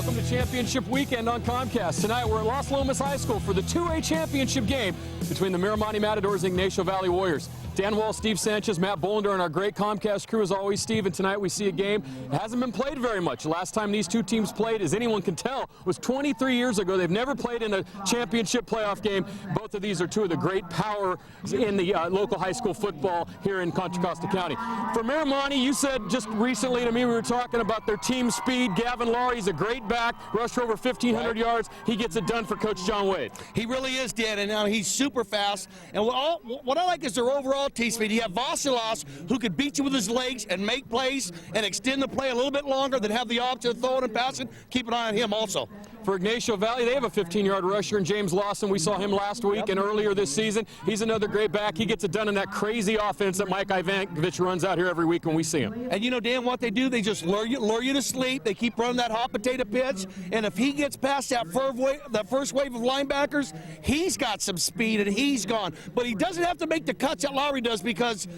Welcome to Championship Weekend on Comcast. Tonight we're at Los Lomas High School for the 2A championship game between the Miramonte Matadors and Ygnacio Valley Warriors. Dan Wall, Steve Sanchez, Matt Bolender, and our great Comcast crew as always, Steve. And tonight we see a game that hasn't been played very much. The last time these two teams played, as anyone can tell, was 23 years ago. They've never played in a championship playoff game. Both of these are two of the great powers in the local high school football here in Contra Costa County. For Miramonte, you said just recently to me, we were talking about their team speed. Gavin Laurie's a great back, rushed for over 1,500 yards. He gets it done for Coach John Wade. He really is, Dan, and he's super fast. And what I like is their overall team speed. You have Vasilas, who could beat you with his legs and make plays and extend the play a little bit longer than have the option of throwing and passing. Keep an eye on him also. For Ygnacio Valley, they have a 15-yard rusher in James Lawson. We saw him last week and earlier this season. He's another great back. He gets it done in that crazy offense that Mike Ygnacio runs out here every week when we see him. And you know, Dan, what they do, they just lure you to sleep. They keep running that hot potato pitch. And if he gets past that first wave of linebackers, he's got some speed and he's gone. But he doesn't have to make the cuts that Lowry does because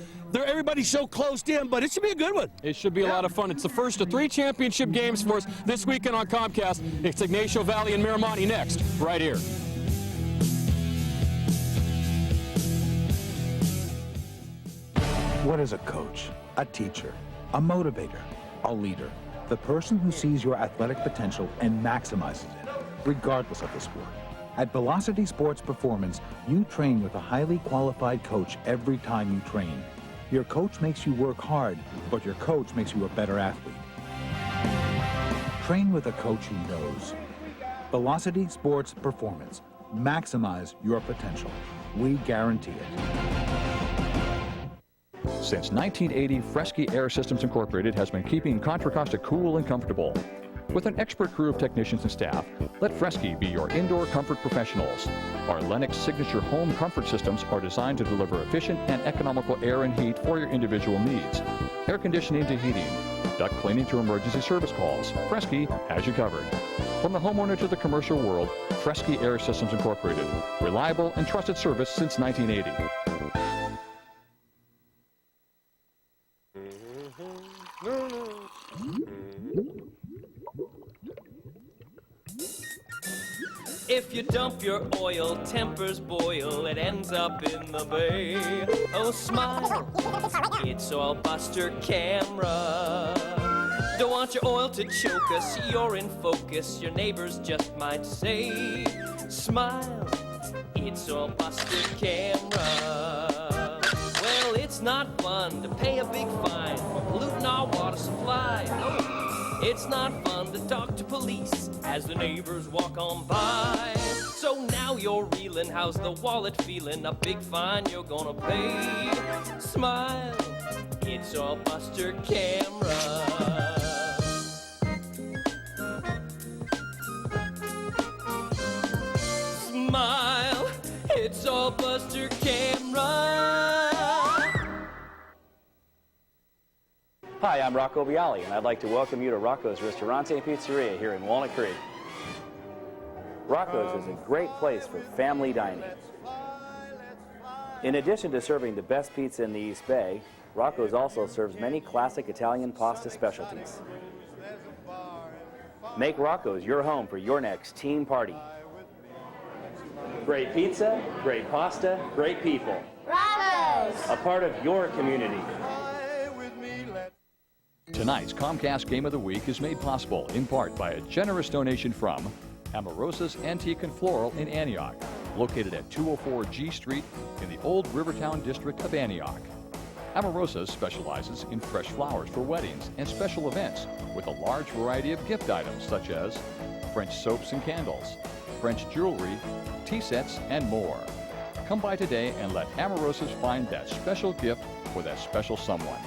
everybody's so closed in, but it should be a good one. It should be a lot of fun. It's the first of 3 championship games for us this weekend on Comcast. It's Ygnacio Valley and Miramonte next, right here. What is a coach? A teacher, a motivator, a leader, the person who sees your athletic potential and maximizes it, regardless of the sport. At Velocity Sports Performance, you train with a highly qualified coach every time you train. Your coach makes you work hard, but your coach makes you a better athlete. Train with a coach who knows. Velocity Sports Performance. Maximize your potential. We guarantee it. Since 1980, Fresky Air Systems Incorporated has been keeping Contra Costa cool and comfortable. With an expert crew of technicians and staff, let Fresky be your indoor comfort professionals. Our Lennox Signature home comfort systems are designed to deliver efficient and economical air and heat for your individual needs. Air conditioning to heating, duct cleaning to emergency service calls. Fresky has you covered. From the homeowner to the commercial world, Fresky Air Systems Incorporated. Reliable and trusted service since 1980. If you dump your oil, tempers boil, it ends up in the bay. Oh, smile, it's Oil Buster Camera. Don't want your oil to choke us, you're in focus, your neighbors just might say. Smile, it's Oil Buster Camera. Well, it's not fun to pay a big fine for polluting our water supply. No. It's not fun to talk to police as the neighbors walk on by. So now you're reeling, how's the wallet feeling? A big fine you're gonna pay. Smile, it's Oil Buster Camera. Smile, it's Oil Buster Camera. Hi, I'm Rocco Bialy, and I'd like to welcome you to Rocco's Ristorante and Pizzeria here in Walnut Creek. Rocco's is a great place for family dining. In addition to serving the best pizza in the East Bay, Rocco's also serves many classic Italian pasta specialties. Make Rocco's your home for your next team party. Great pizza, great pasta, great people. Rocco's! A part of your community. Tonight's Comcast Game of the Week is made possible in part by a generous donation from Amorosa's Antique and Floral in Antioch, located at 204 G Street in the Old Rivertown district of Antioch. Amorosa's specializes in fresh flowers for weddings and special events with a large variety of gift items such as French soaps and candles, French jewelry, tea sets, and more. Come by today and let Amorosa's find that special gift for that special someone.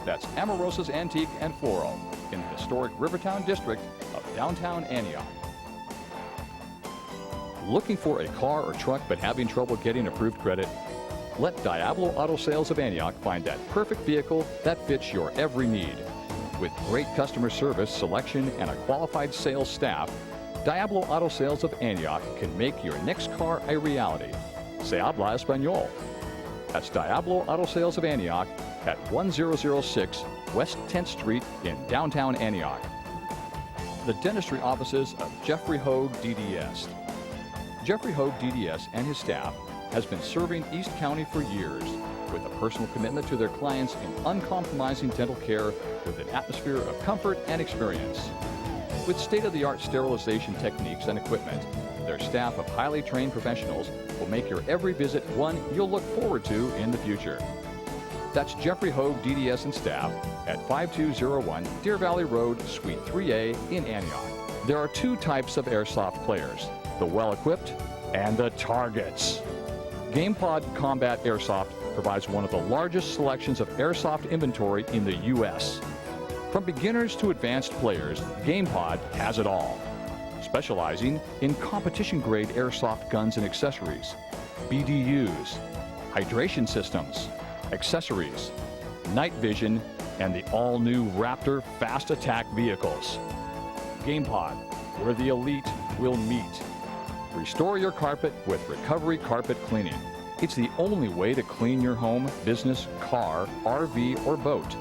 That's Amorosa's Antique and Floral in the historic Rivertown district of downtown Antioch. Looking for a car or truck but having trouble getting approved credit? Let Diablo Auto Sales of Antioch find that perfect vehicle that fits your every need. With great customer service, selection, and a qualified sales staff, Diablo Auto Sales of Antioch can make your next car a reality. Se habla español. That's Diablo Auto Sales of Antioch at 1006 West 10th Street in downtown Antioch. the dentistry offices of Jeffrey Hogue DDS. Jeffrey Hogue DDS and his staff has been serving East County for years with a personal commitment to their clients in uncompromising dental care with an atmosphere of comfort and experience. With state-of-the-art sterilization techniques and equipment, their staff of highly trained professionals will make your every visit one you'll look forward to in the future. That's Jeffrey Hogue DDS and staff at 5201 Deer Valley Road, Suite 3A in Antioch. There are two types of airsoft players, the well-equipped and the targets. GamePod Combat Airsoft provides one of the largest selections of airsoft inventory in the U.S. From beginners to advanced players, GamePod has it all. Specializing in competition-grade airsoft guns and accessories, BDUs, hydration systems, accessories, night vision, and the all-new Raptor fast attack vehicles. GamePod, where the elite will meet. Restore your carpet with Recovery Carpet Cleaning. It's the only way to clean your home, business, car, RV, or boat.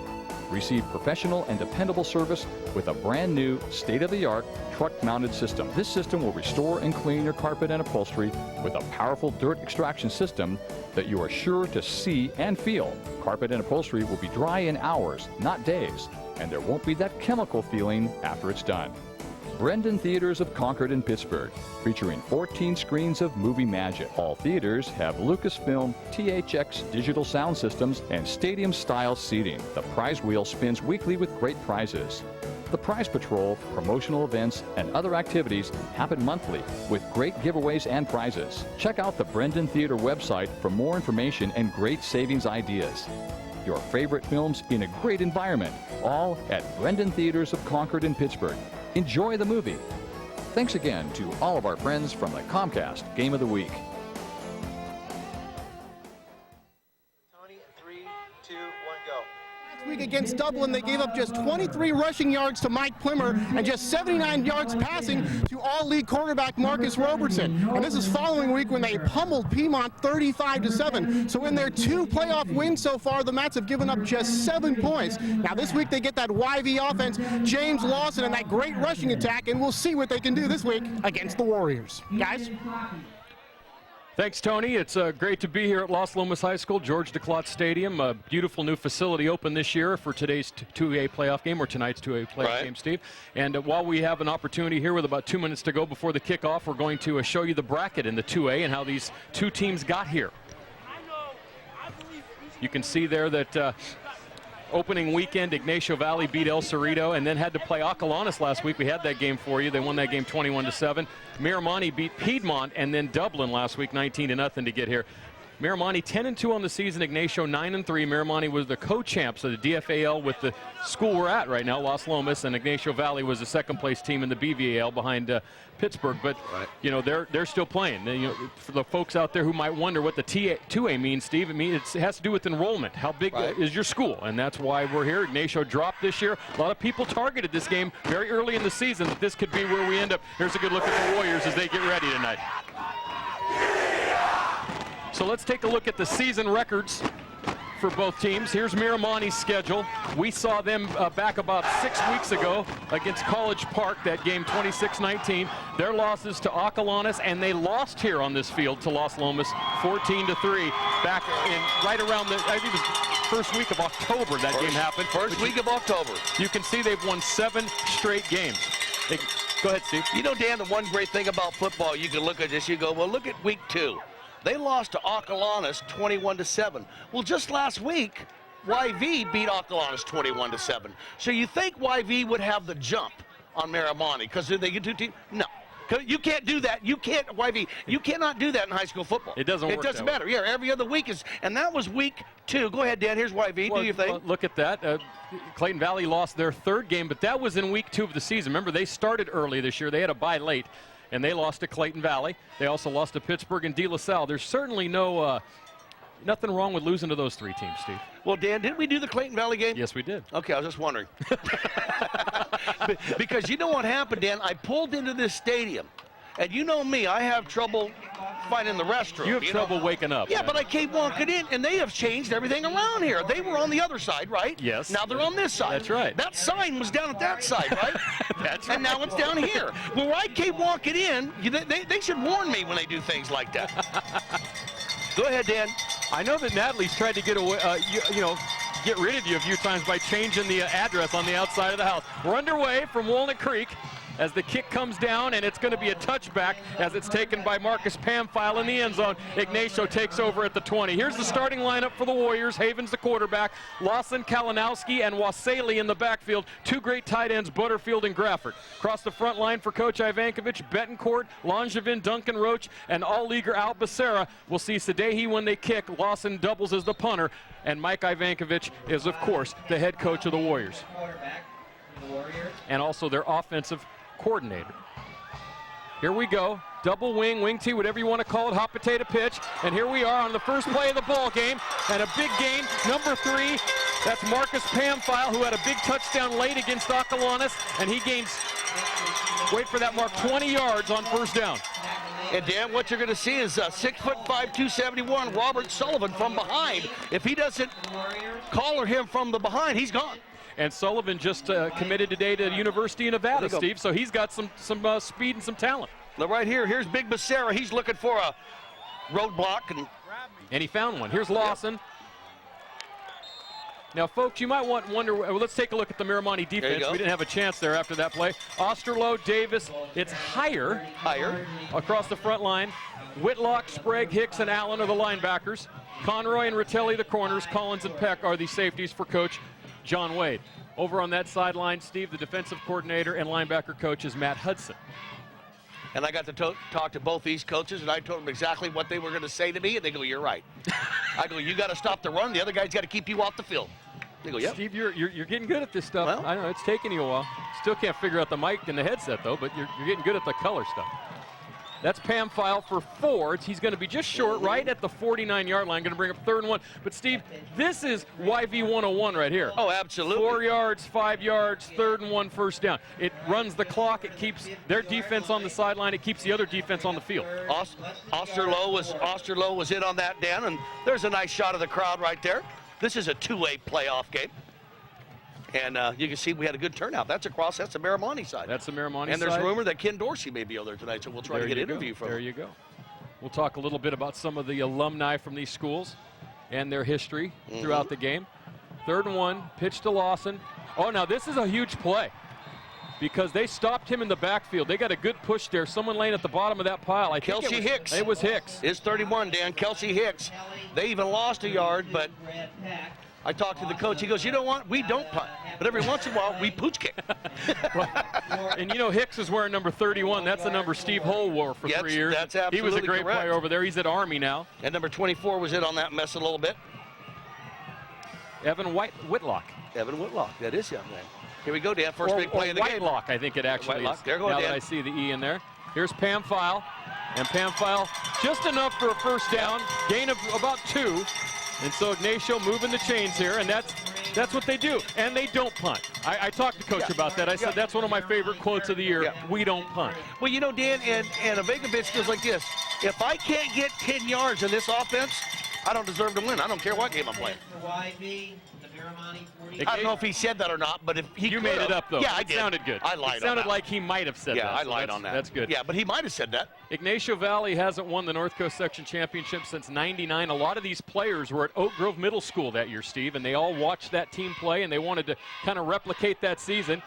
Receive professional and dependable service with a brand new, state-of-the-art, truck-mounted system. This system will restore and clean your carpet and upholstery with a powerful dirt extraction system that you are sure to see and feel. Carpet and upholstery will be dry in hours, not days, and there won't be that chemical feeling after it's done. Brendan Theaters of Concord and Pittsburgh, featuring 14 screens of movie magic. All theaters have Lucasfilm THX digital sound systems and stadium-style seating. The prize wheel spins weekly with great prizes. The Prize Patrol, promotional events, and other activities happen monthly with great giveaways and prizes. Check out the Brendan Theater website for more information and great savings ideas. Your favorite films in a great environment, all at Brendan Theaters of Concord and Pittsburgh. Enjoy the movie. Thanks again to all of our friends from the Comcast Game of the Week. Week against Dublin, they gave up just 23 rushing yards to Mike Plimmer and just 79 yards passing to all-league quarterback Marcus Robertson. And this is following week when they pummeled Piedmont 35-7. So in their two playoff wins so far, the Mats have given up just 7 points. Now this week they get that YV offense, James Lawson, and that great rushing attack, and we'll see what they can do this week against the Warriors. Guys? Thanks, Tony. It's great to be here at Los Lomas High School, George DeClotte Stadium. A beautiful new facility opened this year for today's 2A playoff game, or tonight's 2A playoff game, Steve. And while we have an opportunity here with about 2 minutes to go before the kickoff, we're going to show you the bracket in the 2A and how these two teams got here. You can see there that opening weekend, Ignacio Valley beat El Cerrito and then had to play Acalanes last week. We had that game for you. They won that game 21-7. Miramonte beat Piedmont and then Dublin last week 19-0 to get here. Miramonte 10-2 on the season, Ignacio 9-3. Miramonte was the co-champs of the DFAL with the school we're at right now, Los Lomas, and Ignacio Valley was the second-place team in the BVAL behind Pittsburgh. But you know they're still playing. You know, for the folks out there who might wonder what the 2A means, Steve, it has to do with enrollment. How big is your school? And that's why we're here. Ignacio dropped this year. A lot of people targeted this game very early in the season that this could be where we end up. Here's a good look at the Warriors as they get ready tonight. So let's take a look at the season records for both teams. Here's Miramonte's schedule. We saw them back about 6 weeks ago against College Park, that game 26-19. Their losses to Acalanes, and they lost here on this field to Los Lomas 14-3 back in right around the, I think it was first week of October that game happened. First week of October. You can see they've won 7 straight games. Go ahead, Steve. You know, Dan, the one great thing about football, you can look at this, you go, well, look at week 2. They lost to Acalanes 21-7. Well, just last week, YV beat Acalanes 21-7. So you think YV would have the jump on Miramonte because they get 2 teams? No. You can't do that. You can't, YV, you cannot do that in high school football. It doesn't work. It doesn't matter. Yeah, every other week is, and that was week 2. Go ahead, Dan. Here's YV. Well, do your thing. Well, look at that. Clayton Valley lost their 3rd game, but that was in week 2 of the season. Remember, they started early this year. They had a bye late, and they lost to Clayton Valley. They also lost to Pittsburgh and De La Salle. There's certainly nothing wrong with losing to those 3 teams, Steve. Well, Dan, didn't we do the Clayton Valley game? Yes, we did. Okay, I was just wondering. Because you know what happened, Dan? I pulled into this stadium, and you know me, I have trouble finding the restroom. You have trouble waking up. Yeah, but I keep walking in, and they have changed everything around here. They were on the other side, right? Yes. Now they're on this side. That's right. That sign was down at that side, right? That's and now it's down here. Well, where I came walking in, they should warn me when they do things like that. Go ahead, Dan. I know that Natalie's tried to get away, get rid of you a few times by changing the address on the outside of the house. We're underway from Walnut Creek as the kick comes down, and it's going to be a touchback as it's taken by Marcus Pamphile in the end zone. Ygnacio takes over at the 20. Here's the starting lineup for the Warriors. Haven's the quarterback. Lawson, Kalinowski, and Wasali in the backfield. Two great tight ends, Butterfield and Grafford. Across the front line for Coach Ivankovich, Betancourt, Langevin, Duncan Roach, and all-leaguer Al Becerra. We'll see Sadehi when they kick. Lawson doubles as the punter, and Mike Ivankovich is, of course, the head coach of the Warriors. And also their offensive coordinator. Here we go. Double wing, wing T, whatever you want to call it, hot potato pitch. And here we are on the first play of the ball game. And a big gain, number 3. That's Marcus Pamphile, who had a big touchdown late against Acalanes. And he gains, wait for that mark, 20 yards on first down. And Dan, what you're going to see is 6'5", 271, Robert Sullivan from behind. If he doesn't collar him from the behind, he's gone. And Sullivan just committed today to the University of Nevada, Steve, so he's got some speed and some talent. Now right here, here's Big Becerra. He's looking for a roadblock. And he found one. Here's Lawson. Now, folks, you might wonder, well, let's take a look at the Miramonte defense. We didn't have a chance there after that play. Osterloh, Davis, it's higher across the front line. Whitlock, Sprague, Hicks, and Allen are the linebackers. Conroy and Ritelli the corners. Collins and Peck are the safeties for Coach John Wade. Over on that sideline, Steve, the defensive coordinator and linebacker coach is Matt Hudson. And I got to talk to both these coaches, and I told them exactly what they were going to say to me, and they go, "You're right." I go, "You got to stop the run. The other guy's got to keep you off the field." They go, "Yep." Steve, you're getting good at this stuff. Well, I know it's taking you a while. Still can't figure out the mic and the headset, though, but you're getting good at the color stuff. That's Pamphile for 4. He's going to be just short, right at the 49-yard line. Going to bring up 3rd and 1. But, Steve, this is YV 101 right here. Oh, absolutely. 4 yards, 5 yards, 3rd and 1, first down. It runs the clock. It keeps their defense on the sideline. It keeps the other defense on the field. Osterloh was in on that, Dan, and there's a nice shot of the crowd right there. This is a two-way playoff game. And you can see we had a good turnout. That's the Miramonte side. That's the Miramonte side. And there's rumor that Ken Dorsey may be over there tonight, so we'll try to get an interview from him. There you go. We'll talk a little bit about some of the alumni from these schools and their history throughout the game. 3rd and 1, pitch to Lawson. Oh, now this is a huge play because they stopped him in the backfield. They got a good push there. Someone laying at the bottom of that pile. Kelsey Hicks. It was Hicks. Is 31, Dan. Kelsey Hicks. They even lost a yard, but I talked to the coach. He goes, "You know what? We don't punt, but every once in a while we pooch kick." And you know Hicks is wearing number 31. That's the number Steve Hull wore for 3 years. That's absolutely He was a great correct. player over there. He's at Army now. And number 24 was in on that mess a little bit. Evan Whitlock. Evan Whitlock. That is young man. Here we go, Dan. First big play of the game. Whitelock, I think it actually is. There goes now Dan. that I see the E in there. Here's Pamphile. And Pamphile just enough for a first down. Gain of about 2. And so Ygnacio moving the chains here, and that's what they do. And they don't punt. I talked to Coach about that. I said that's one of my favorite quotes of the year. We don't punt. Well, you know, Dan, and Ivankovich goes like this. If I can't get 10 yards in this offense, I don't deserve to win. I don't care what game I'm playing. I don't know if he said that or not, but if he You made it up, though. Yeah, I did. It sounded good. I lied on that. It sounded like he might have said that. Yeah, I so lied on that. That's good. Yeah, but he might have said that. Ignacio Valley hasn't won the North Coast Section Championship since '99. A lot of these players were at Oak Grove Middle School that year, Steve, and they all watched that team play, and they wanted to kind of replicate that season.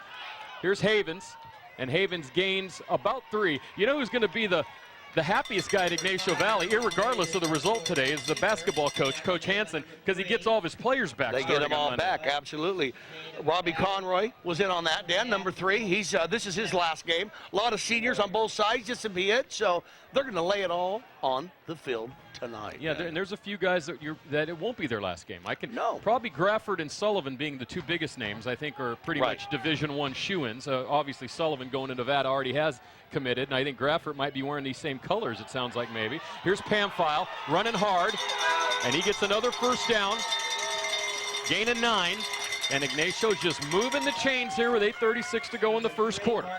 Here's Havens, and Havens gains about 3. You know who's going to be the happiest guy at Ignacio Valley, irregardless of the result today, is the basketball coach, Coach Hansen, because he gets all of his players back. They get them all back, absolutely. Robbie Conroy was in on that, Dan, number 3. He's this is his last game. A lot of seniors on both sides, just to be it. So they're going to lay it all on the field tonight. Yeah, and there's a few guys that it won't be their last game. Probably Grafford and Sullivan being the 2 biggest names, I think, are pretty much Division I shoo-ins. Obviously, Sullivan going to Nevada already has committed, and I think Grafford might be wearing these same colors, it sounds like maybe. Here's Pamphile running hard, and he gets another first down. Gain of 9, and Ignacio's just moving the chains here with 8:36 to go in the first quarter.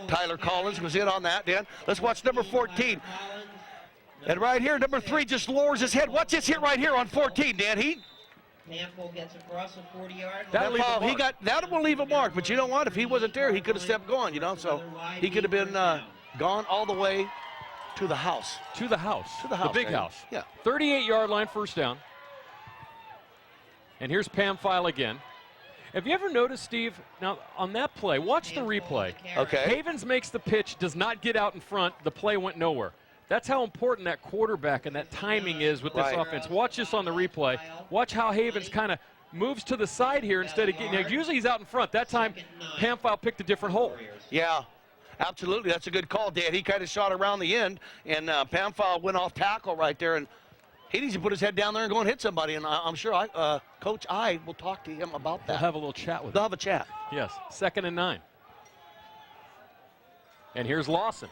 Tyler Collins was in on that, Dan. Let's watch number 14. And right here, number 3 just lowers his head. Watch this hit right here on 14, Dan. Pamphile gets across a 40-yard That'll leave a mark. That will leave a mark. But you know what? If he wasn't there, he could have stepped going. You know, so he could have been gone all the way to the house. To the house. To the house. The big Daniel. house. Yeah. 38-yard line, first down. And here's Pamphile again. Have you ever noticed, Steve, now on that play, watch the replay. Okay. Havens makes the pitch, does not get out in front. The play went nowhere. That's how important that quarterback and that timing is with this offense. Watch this on the replay. Watch how Havens kind of moves to the side here instead of getting, usually he's out in front. That time, Pamphile picked a different hole. Yeah, absolutely. That's a good call, Dan. He kind of shot around the end, and Pamphile went off tackle right there, and he needs to put his head down there and go and hit somebody, and I'm sure Coach I will talk to him about that. We'll have a little chat with him. They'll have a chat. Yes, 2nd and 9. And here's Lawson.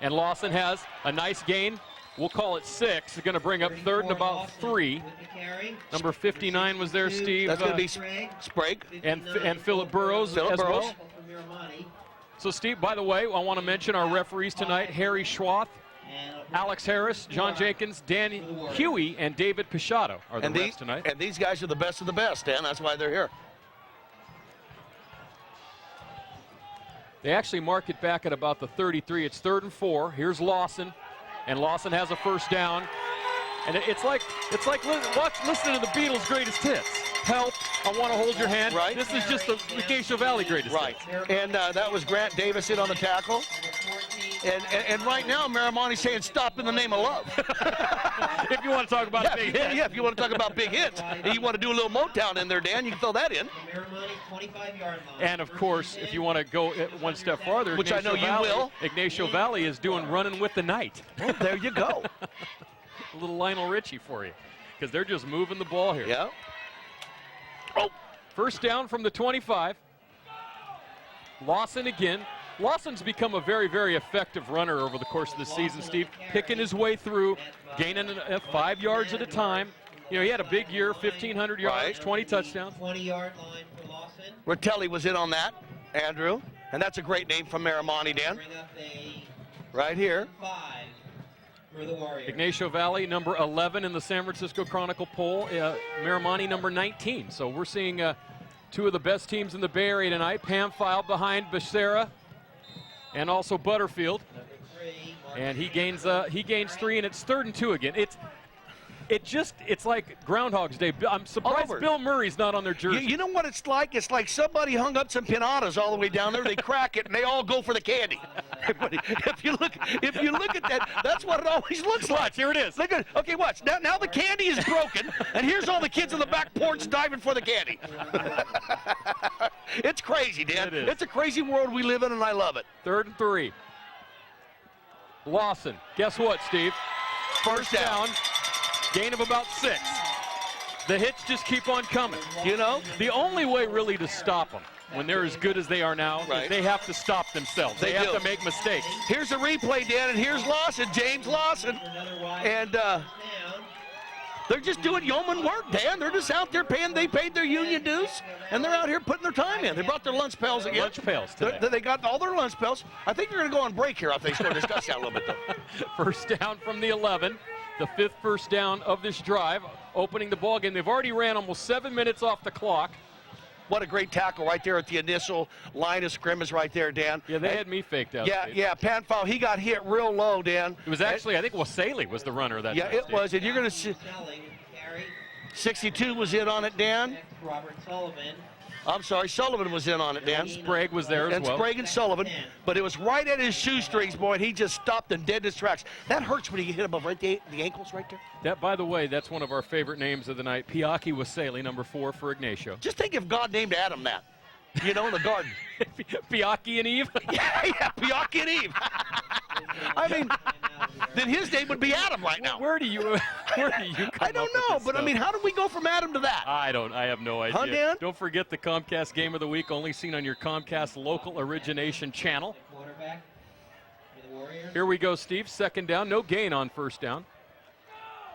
And Lawson has a nice gain. We'll call it 6. It's going to bring up 3rd and about 3. Number 59 was there, Steve. That's going to be Sprague. And Philip Burrows as well. So, Steve, by the way, I want to mention our referees tonight, Harry Schwath, Alex Harris, John Jenkins, Danny Huey, and David Pichotto are the refs tonight. And these guys are the best of the best, Dan. That's why they're here. They actually mark it back at about the 33. It's 3rd and 4. Here's Lawson, and Lawson has a first down. And it's like listening to the Beatles' greatest hits. Help, I want to hold your hand. Right. This is just the Ygnacio Valley greatest hits. And that was Grant Davis in on the tackle. And right now, Miramonte's saying stop in the name of love. If you want to talk about big hits. Yeah, if you want to talk about big hits. And you want to do a little Motown in there, Dan, you can throw that in. And, of course, if you want to go one step farther, which I know you will. Ygnacio Valley is doing Running with the Night. Well, there you go. A little Lionel Richie for you, because they're just moving the ball here. Yeah. Oh. First down from the 25. Lawson again. Lawson's become a very, very effective runner over the course of the season, Steve, picking his way through, gaining 5 yards at a time. You know, he had a big year, 1,500 yards, 20 touchdowns. 20-yard line for Lawson. Rotelli was in on that, Andrew. And that's a great name from Miramonte, Dan. Right here. For the Warriors. Ygnacio Valley, number 11 in the San Francisco Chronicle poll. Miramonte, number 19. So we're seeing two of the best teams in the Bay Area tonight. Pamphile behind Becerra and also Butterfield. And he gains 3, and it's 3rd and 2 again. It's like Groundhog's Day. I'm surprised Bill Murray's not on their jersey. You know what it's like? It's like somebody hung up some pinatas all the way down there. They crack it, and they all go for the candy. if you look at that, that's what it always looks like. Watch, here it is. Okay, watch. Now the candy is broken, and here's all the kids on the back porch diving for the candy. It's crazy, Dan. It is. It's a crazy world we live in, and I love it. 3rd and 3. Lawson. Guess what, Steve? First down. Gain of about 6. The hits just keep on coming. You know? The only way really to stop them when they're as good as they are now is they have to stop themselves. They have to make mistakes. Here's a replay, Dan, and here's Lawson, James Lawson. And they're just doing yeoman work, Dan. They're just out there they paid their union dues, and they're out here putting their time in. They brought their lunch pails again. Lunch pails today. They got all their lunch pails. I think they're going to go on break here after they score this touchdown a little bit, though. First down from the 11. The 5th first down of this drive, opening the ball game. They've already ran almost 7 minutes off the clock. What a great tackle right there at the initial line of scrimmage right there, Dan. Yeah, they had me faked out. Yeah, Pamphile, he got hit real low, Dan. It was actually, I think Wasaley was the runner that time. Yeah, it was, and you're going to see 62 was in on it, Dan. Robert Sullivan. I'm sorry, Sullivan was in on it, Dan. Sprague was there as well. And Sprague and Sullivan, but it was right at his shoestrings, boy, and he just stopped and dead in his tracks. That hurts when you hit him right the ankles right there. That, by the way, that's one of our favorite names of the night. Piaki Wasaley, number 4 for Ygnacio. Just think if God named Adam that, you know, in the garden. Piaki and Eve? yeah, Piaki and Eve. I mean, then his name would be Adam right now. Where do you come I don't know, but I mean, how did we go from Adam to that? I have no idea. Huh, Dan? Don't forget the Comcast Game of the Week, only seen on your Comcast local origination channel. Here we go, Steve. 2nd down, no gain on first down.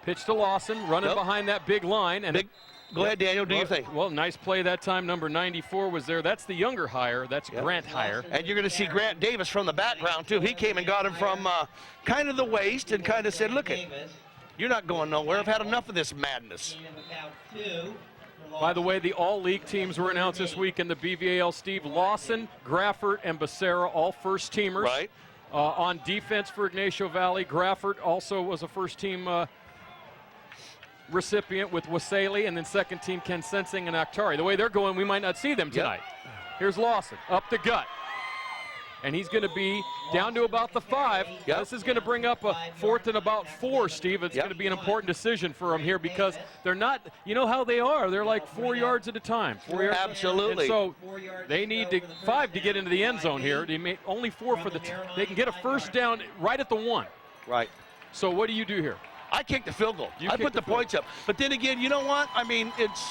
Pitch to Lawson, running behind that big line. And Go ahead, Daniel, do your thing. Well, nice play that time. Number 94 was there. That's the younger hire. That's Grant Hire. And you're going to see Grant Davis from the background, too. He came and got him from kind of the waist and kind of said, look, you're not going nowhere. I've had enough of this madness. By the way, the all-league teams were announced this week in the BVAL. Steve, Lawson, Graffert, and Becerra, all first-teamers. Right. On defense for Ignacio Valley, Graffert also was a first-team recipient with Wasali, and then second-team Ken Sensing and Akhtari. The way they're going, we might not see them tonight. Here's Lawson, up the gut. And he's going to be down to about the 5. This is going to bring up a 4th and about 4, Steve. It's going to be an important decision for them here because they're not, you know how they are. They're like 4 yards at a time. 4 yards. Absolutely. And so they need 5 to get into the end zone here. They may only 4 for the they can get a first down right at the 1. Right. So what do you do here? I kick the field goal. I put the points up. But then again, you know what? I mean, it's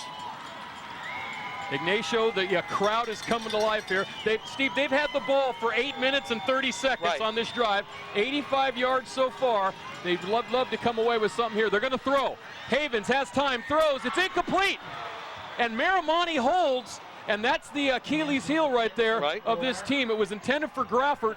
Ignacio, the crowd is coming to life here. Steve, they've had the ball for 8 minutes and 30 seconds on this drive. 85 yards so far. They'd love to come away with something here. They're going to throw. Havens has time, throws. It's incomplete. And Miramonte holds, and that's the Achilles heel right there of this team. It was intended for Graffert.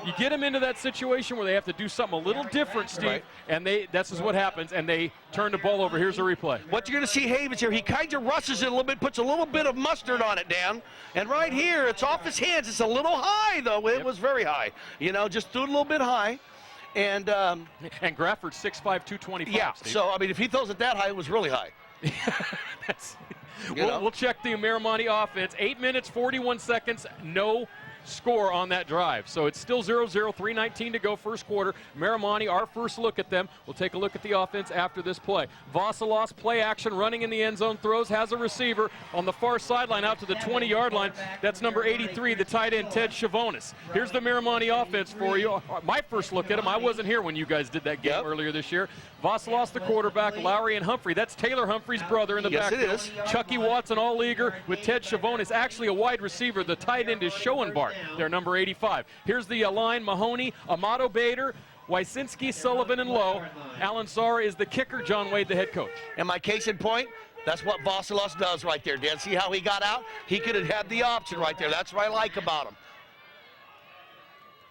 You get them into that situation where they have to do something a little different, Steve, and this is what happens, and they turn the ball over. Here's a replay. What you're going to see Havens here, he kind of rushes it a little bit, puts a little bit of mustard on it, Dan. And right here, it's off his hands. It's a little high, though. It was very high. You know, just threw it a little bit high. And Graffert's 6'5", 225. Yeah, Steve. so, I mean, if he throws it that high, it was really high. We'll check the Miramonte offense. 8 minutes, 41 seconds, no score on that drive. So it's still 0-0, 3:19 to go, first quarter. Miramonte, our first look at them. We'll take a look at the offense after this play. Vasilos, play action, running in the end zone, throws, has a receiver on the far sideline out to the 20-yard line. That's number 83, the tight end, Ted Chavonis. Here's the Miramonte offense for you. My first look at him, I wasn't here when you guys did that game earlier this year. Vasilos, the quarterback, Lowry and Humphrey. That's Taylor Humphrey's brother in the backfield. It is. Chucky Watson, all-leaguer, with Ted Chavonis, actually a wide receiver. The tight end is Schoenbart. They're number 85. Here's the line, Mahoney, Amato Bader, Wysinski, Sullivan, and Lowe. Alan Sarr is the kicker, John Wade, the head coach. And my case in point, that's what Vasilos does right there, Dan. See how he got out? He could have had the option right there. That's what I like about him.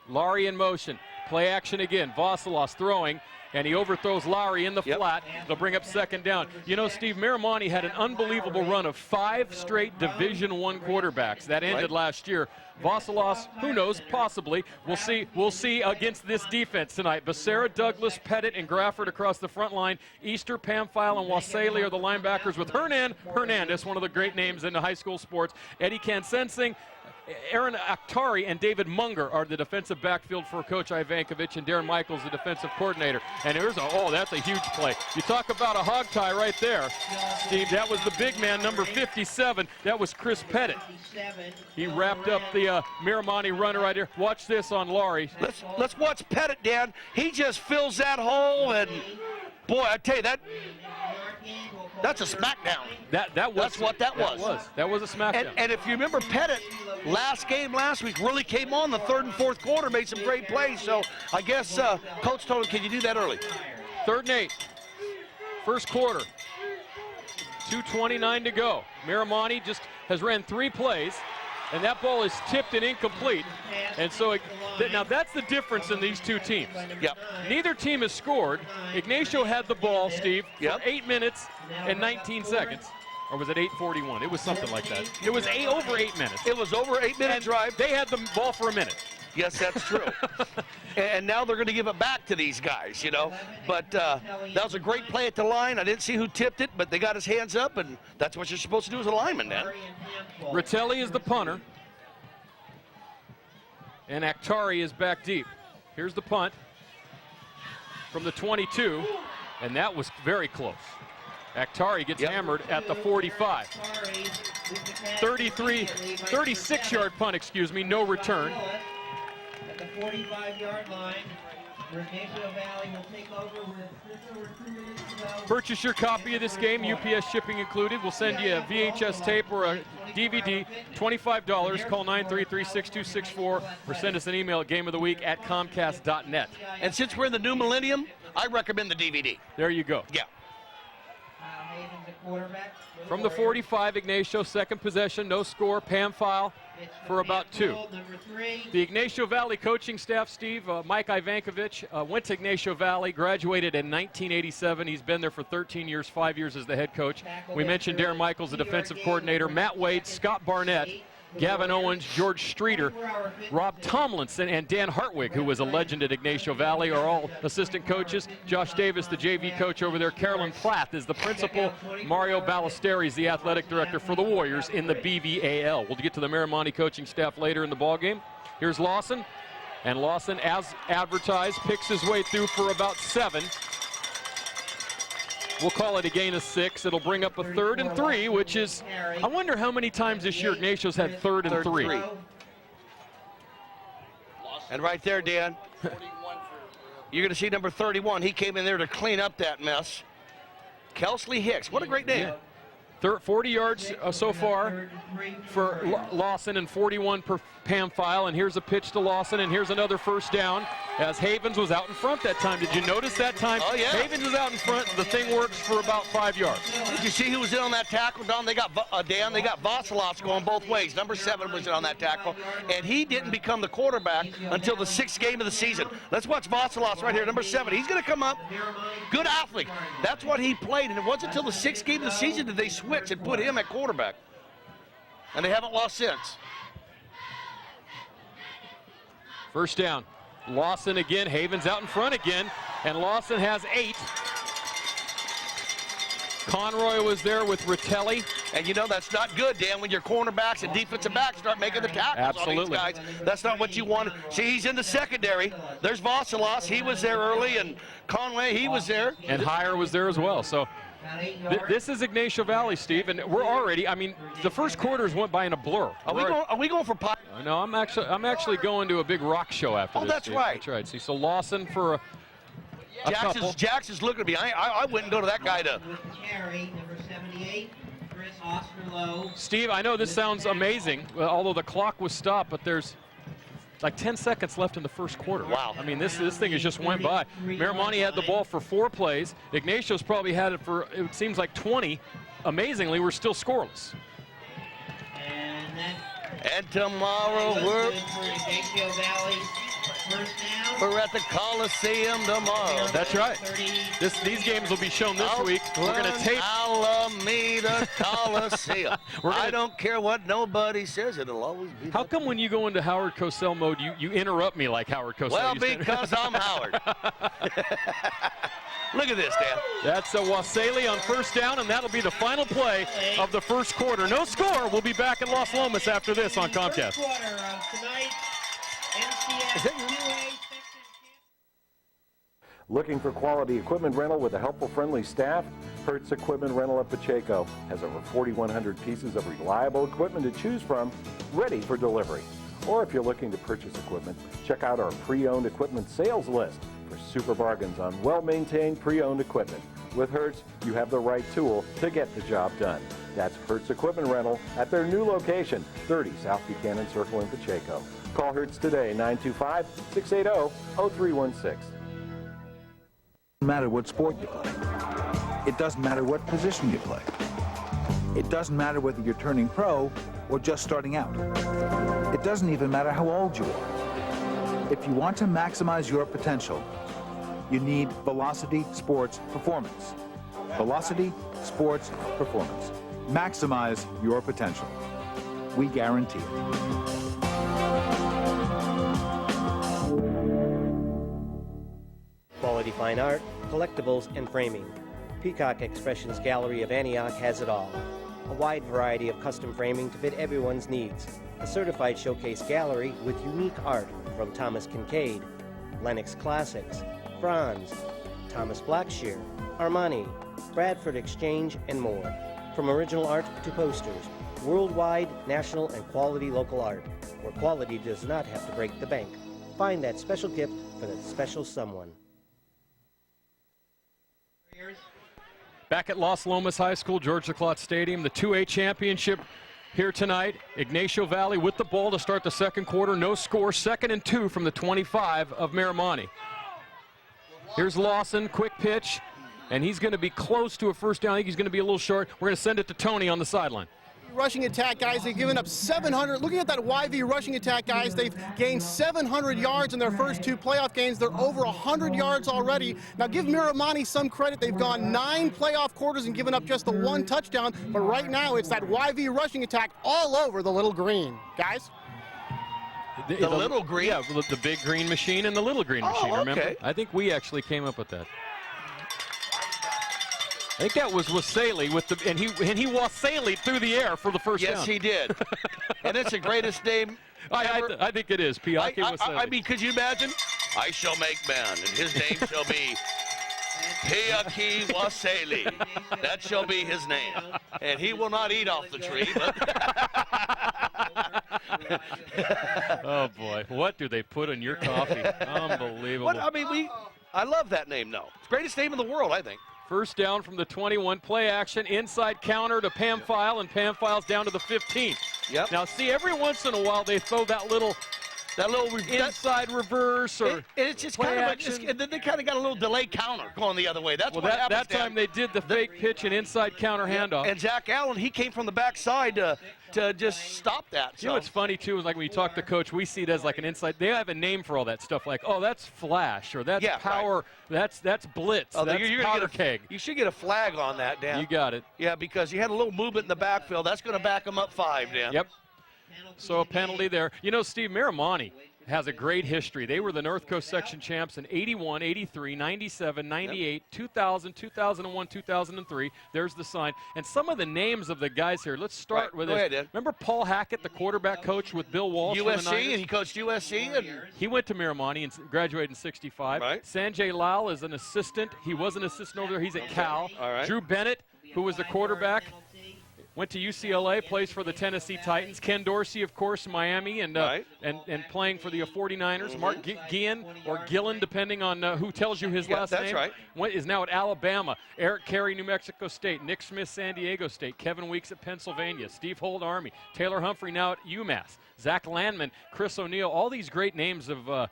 Lowry in motion. Play action again. Vasilos throwing, and he overthrows Lowry in the flat. They'll bring up second down. You know, Steve, Miramonte had an unbelievable run of 5 straight Division I quarterbacks. That ended last year. Vasilos, who knows, possibly. We'll see against this defense tonight. Becerra, Douglas, Pettit, and Graffert across the front line. Easter, Pamphile, and Wasali are the linebackers with Hernandez, one of the great names in the high school sports. Eddie Kansensing, Aaron Akhtari, and David Munger are the defensive backfield for Coach Ivankovich, and Darren Michaels, the defensive coordinator. And here's that's a huge play. You talk about a hog tie right there, Steve. That was the big man, number 57. That was Chris Pettit. He wrapped up the Miramonte runner right here. Watch this on Lowry. Let's watch Pettit, Dan. He just fills that hole, and boy, I tell you, that's a smackdown. That's what that was. That was a smackdown. And if you remember, Pettit, last week, really came on the third and fourth quarter, made some great plays. So I guess Coach told him, can you do that early? 3rd and 8. First quarter. 2:29 to go. Miramonte just has ran 3 plays, and that ball is tipped and incomplete. And so now that's the difference in these two teams. Neither team has scored. Ignacio had the ball, Steve, for 8 minutes and 19 seconds. Or was it 8:41? It was something like that. It was over 8 minutes. It was over 8 minute drive. They had the ball for a minute. Yes, that's true. And now they're going to give it back to these guys, you know. But that was a great play at the line. I didn't see who tipped it, but they got his hands up, and that's what you're supposed to do as a lineman, man. Ratelli is the punter. And Akhtari is back deep. Here's the punt from the 22, and that was very close. Akhtari gets hammered at the 45. 36-yard punt, excuse me, no return. At the 45-yard line, Ignacio Valley will take over with just over 2 minutes to go. Purchase your copy of this game, UPS shipping included. We'll send you a VHS tape or a DVD, $25. Call 933-6264 or send us an email at gameoftheweek@comcast.net. And since we're in the new millennium, I recommend the DVD. There you go. Yeah. Havens, the quarterback. From the 45, Ignacio, second possession, no score. Pamphile for about 2. Number 3. The Ignacio Valley coaching staff, Steve, Mike Ivankovich, went to Ignacio Valley, graduated in 1987. He's been there for 13 years, 5 years as the head coach. We mentioned Darren Michaels, the defensive coordinator, Matt Wade, Scott Barnett, Gavin Owens, George Streeter, Rob Tomlinson, and Dan Hartwig, who was a legend at Ignacio Valley, are all assistant coaches. Josh Davis, the JV coach over there. Carolyn Plath is the principal. Mario Ballesteri is the athletic director for the Warriors in the BVAL. We'll get to the Miramonte coaching staff later in the ballgame. Here's Lawson, and Lawson, as advertised, picks his way through for about 7. We'll call it a gain of 6. It'll bring up a 3rd and 3, which is, I wonder how many times this year Ignacio's had 3rd and 3. And right there, Dan, you're going to see number 31. He came in there to clean up that mess. Kelsley Hicks. What a great name. 40 yards so far for Lawson and 41 per Pamphile. And here's a pitch to Lawson, and here's another first down as Havens was out in front that time. Did you notice that time? Oh, yeah. Havens was out in front. The thing works for about 5 yards. Did you see who was in on that tackle, Don? They got Dan. They got Vasilovs going both ways. Number 7 was in on that tackle, and he didn't become the quarterback until the 6th game of the season. Let's watch Vasilovs right here, number 7. He's going to come up. Good athlete. That's what he played, and it wasn't until the 6th game of the season did they switch and put him at quarterback, and they haven't lost since. First down. Lawson again. Havens out in front again, and Lawson has 8. Conroy was there with Ritelli. And you know that's not good, Dan, when your cornerbacks and defensive backs start making the tackles on these guys. That's not what you want. See, he's in the secondary. There's Vasilovs. He was there early, and Conway, he was there. And Heyer was there as well. So this is Ignacio Valley, Steve, and we're already, I mean, the first quarters went by in a blur. Are we going for pop? No, I'm actually going to a big rock show after this. Oh, that's Steve. right. That's right. See, so Lawson for a couple. Jackson's looking at me. I wouldn't go to that guy to. Carry, number 78, Chris Osterloh. Steve, I know this sounds amazing, although the clock was stopped, but there's like 10 seconds left in the first quarter. Wow. I mean, this thing has just went by. Miramonte had the ball for 4 plays. Ignacio's probably had it for, it seems like 20. Amazingly, we're still scoreless. And tomorrow we're at the Coliseum tomorrow. That's right. These games will be shown this week. We're going to tape Alameda Coliseum. I don't care what nobody says, it'll always be. How come when you go into Howard Cosell mode, you interrupt me like Howard Cosell? Well, because I'm Howard. Look at this, Dan. That's Wasali on first down, and that'll be the final play of the first quarter. No score. We'll be back in Los Lomas after this on Comcast. First quarter of tonight's NCS 2A. Looking for quality equipment rental with a helpful, friendly staff? Hertz Equipment Rental at Pacheco has over 4,100 pieces of reliable equipment to choose from, ready for delivery. Or if you're looking to purchase equipment, check out our pre-owned equipment sales list for super bargains on well-maintained pre-owned equipment. With Hertz, you have the right tool to get the job done. That's Hertz Equipment Rental at their new location, 30 South Buchanan Circle in Pacheco. Call Hertz today, 925-680-0316. It doesn't matter what sport you play. It doesn't matter what position you play. It doesn't matter whether you're turning pro or just starting out. It doesn't even matter how old you are. If you want to maximize your potential, you need Velocity Sports Performance. Velocity Sports Performance. Maximize your potential. We guarantee it. Quality fine art, collectibles, and framing. Peacock Expressions Gallery of Antioch has it all. A wide variety of custom framing to fit everyone's needs. A certified showcase gallery with unique art from Thomas Kincaid, Lenox Classics, Franz, Thomas Blackshear, Armani, Bradford Exchange, and more. From original art to posters, worldwide, national, and quality local art, where quality does not have to break the bank. Find that special gift for that special someone. Back at Los Lomas High School, George Leclotte Stadium, the 2A championship here tonight. Ignacio Valley with the ball to start the second quarter. No score, 2nd and 2 from the 25 of Miramonte. Here's Lawson, quick pitch, and he's going to be close to a first down. I think he's going to be a little short. We're going to send it to Tony on the sideline. Rushing attack, guys, they've given up 700. Looking at that YV rushing attack, guys, they've gained 700 yards in their first 2 playoff games. They're over 100 yards already. Now, give Miramonte some credit. They've gone 9 playoff quarters and given up just the 1 touchdown. But right now, it's that YV rushing attack all over the Little Green. Guys? The Little Green? Yeah, the big green machine and the little green machine, remember? Okay. I think we actually came up with that. I think that was Wasaley with the and he Wasaley'd through the air for the first down. Yes, he did. And it's the greatest name ever. I think it is. Piaki Wasaley. I mean, could you imagine? I shall make man, and his name shall be Piaki Wasaley. That shall be his name. And he will not eat off the tree, but Oh boy, what do they put in your coffee? Unbelievable. what, I mean, I love that name, though. It's the greatest name in the world, I think. First down from the 21, play action, inside counter to Pamphile, and Pamphile's down to the 15. Yep. Now, see, every once in a while they throw that little inside reverse or it's just play kind of action. and then they kind of got a little delay counter going the other way. That's Well, what happens. that time they did the fake pitch and inside counter handoff. And Zach Allen, he came from the backside to just stop that. You know what's funny, too, is like when you talk to Coach, we see it as like an inside. They have a name for all that stuff, like, oh, that's flash, or that's power, right. that's blitz, that's you're powder gonna keg. You should get a flag on that, Dan. You got it. Yeah, because you had a little movement in the backfield. That's going to back them up 5, Dan. Yep. So a penalty there. You know, Steve, Miramonte has a great history. They were the North Coast section champs in 81, 83, 97, 98, 2000, 2001, 2003. There's the sign. And some of the names of the guys here. Let's start with Go this. ahead, Ed. Remember Paul Hackett, the quarterback coach with Bill Walsh? from the USC, Niners? and he coached USC. And He went to Miramonte and graduated in 65. Right. Sanjay Lal is an assistant. He was an assistant over there. He's at Cal. All right. Drew Bennett, who was the quarterback, went to UCLA, plays for the Tennessee Titans. Ken Dorsey, of course, Miami, and playing for the 49ers. Mark Gillen, or Gillen, depending on who tells you his last that's name. right. Is now at Alabama. Eric Carey, New Mexico State. Nick Smith, San Diego State. Kevin Weeks at Pennsylvania. Steve Holt, Army. Taylor Humphrey now at UMass. Zach Landman, Chris O'Neill, all these great names of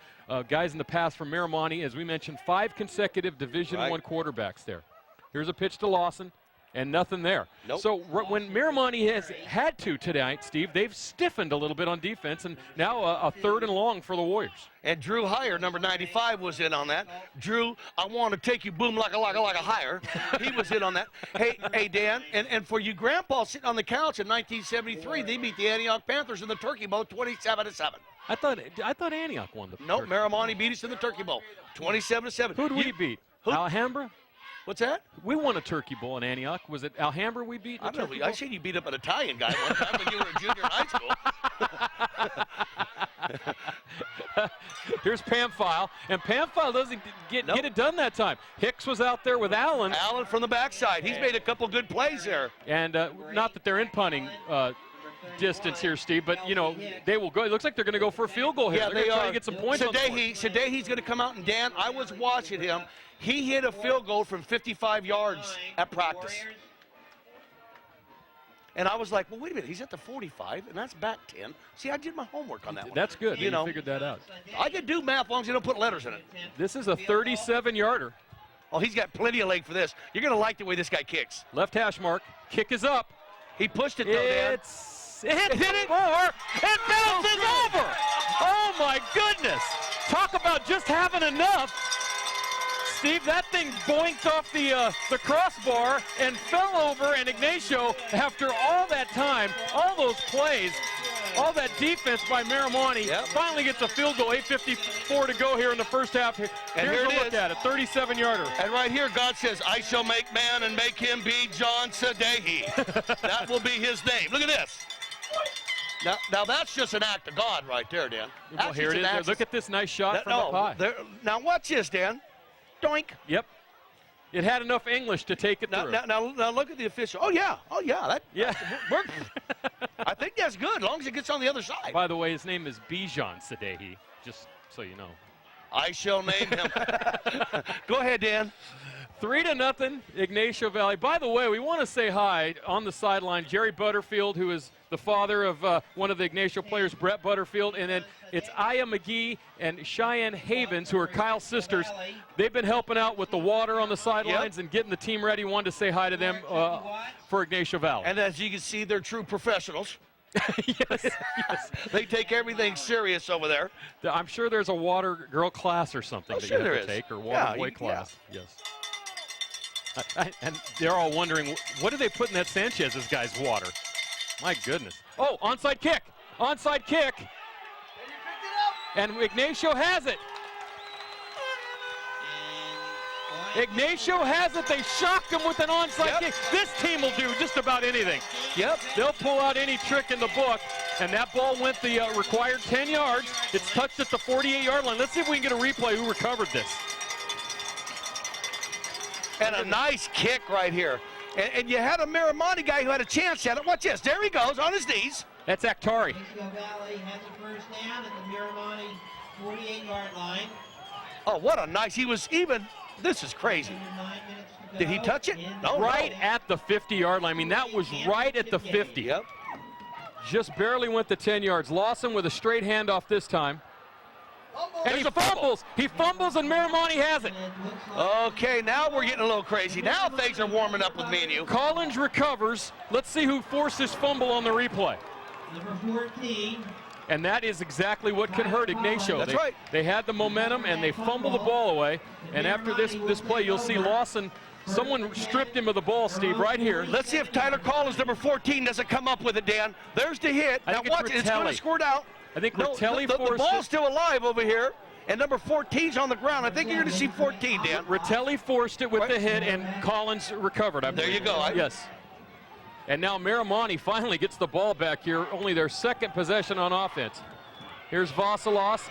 guys in the past from Miramonte. As we mentioned, 5 consecutive Division I quarterbacks there. Here's a pitch to Lawson. And nothing there. Nope. So when Miramonte has had to tonight, Steve, they've stiffened a little bit on defense, and now a 3rd and long for the Warriors. And Drew Heyer, number 95, was in on that. Drew, I want to take you boom like a Heyer. He was in on that. Hey, Dan, and for you grandpa sitting on the couch in 1973, they beat the Antioch Panthers in the Turkey Bowl 27-7. I thought Antioch won the Nope, Turkey. Miramonte beat us in the Turkey Bowl 27-7. Who did we beat? Alhambra? What's that? We won a Turkey Bowl in Antioch. Was it Alhambra we beat? I don't know. I seen you beat up an Italian guy one time when you were a junior in high school. Here's Pamphile, and Pamphile doesn't get it done that time. Hicks was out there with Allen. Allen from the backside. He's made a couple good plays there. And not that they're in punting distance here, Steve, but, you know, they will go. It looks like they're going to go for a field goal here. Yeah, they're they going to try are. to get some points on the board. Today he's going to come out, and Dan, I was watching him. He hit a field goal from 55 yards at practice. And I was like, well, wait a minute. He's at the 45, and that's back 10. See, I did my homework on that one. That's good. You know, figured that out. I can do math as long as you don't put letters in it. This is a 37-yarder. Oh, he's got plenty of leg for this. You're going to like the way this guy kicks. Left hash mark. Kick is up. He pushed it, though, Dan. It hit it more and bounces over. Oh, my goodness. Talk about just having enough. Steve, that thing boinked off the crossbar and fell over, and Ygnacio, after all that time, all those plays, all that defense by Miramonte, finally gets a field goal, 8:54 to go here in the first half. And Here's here a it look is. at it, 37-yarder. And right here, God says, I shall make man and make him be John Sadehi. That will be his name. Look at this. Now that's just an act of God right there, Dan. Well, here it is. Look at this nice shot from up high. Now watch this, Dan. Doink. Yep. It had enough English to take it through. Now look at the official. Oh yeah. That worked. I think that's good, as long as it gets on the other side. By the way, his name is Bijan Sadehi, just so you know. I shall name him. Go ahead, Dan. 3-0, Ygnacio Valley. By the way, we want to say hi on the sideline, Jerry Butterfield, who is the father of one of the Ygnacio players, Brett Butterfield, and then it's Aya McGee and Cheyenne Havens, who are Kyle's sisters. They've been helping out with the water on the sidelines and getting the team ready. Wanted to say hi to them for Ygnacio Valley. And as you can see, they're true professionals. Yes. They take everything serious over there. I'm sure there's a water girl class or something that you have to take, or water boy class. Yes. And they're all wondering, what do they put in that Sanchez's guy's water? My goodness. Oh, onside kick. Onside kick. And Ygnacio has it. Ygnacio has it. They shocked him with an onside kick. This team will do just about anything. Yep. They'll pull out any trick in the book. And that ball went the required 10 yards. It's touched at the 48-yard line. Let's see if we can get a replay who recovered this. And a nice kick right here. And you had a Miramonte guy who had a chance at it. Watch this. There he goes on his knees. That's Aktari. Ygnacio Valley has a first down at the Miramonte 48-yard line. Oh, what a nice. He was even. This is crazy. Did he touch it? No. Right at the 50-yard line. I mean, that was right at the 50. Yep. Just barely went the 10 yards. Lawson with a straight handoff this time. And he fumbles. He fumbles, and Miramonte has it. Okay, now we're getting a little crazy. Now things are warming up with me and you. Collins recovers. Let's see who forced this fumble on the replay. Number 14. And that is exactly what can hurt Ygnacio. That's right. They had the momentum, and they fumbled the ball away. And after this play, you'll see Lawson, someone stripped him of the ball, Steve, right here. Let's see if Tyler Collins, number 14, doesn't come up with it, Dan. There's the hit. Now watch it. It's going to squirt out. I think Ritelli forced the ball's still alive over here, and number 14's on the ground. I think you're going to see 14, Dan. Ritelli forced it with the hit, and Collins recovered, I believe. There you go. Yes. And now Miramonte finally gets the ball back here, only their second possession on offense. Here's Vasilos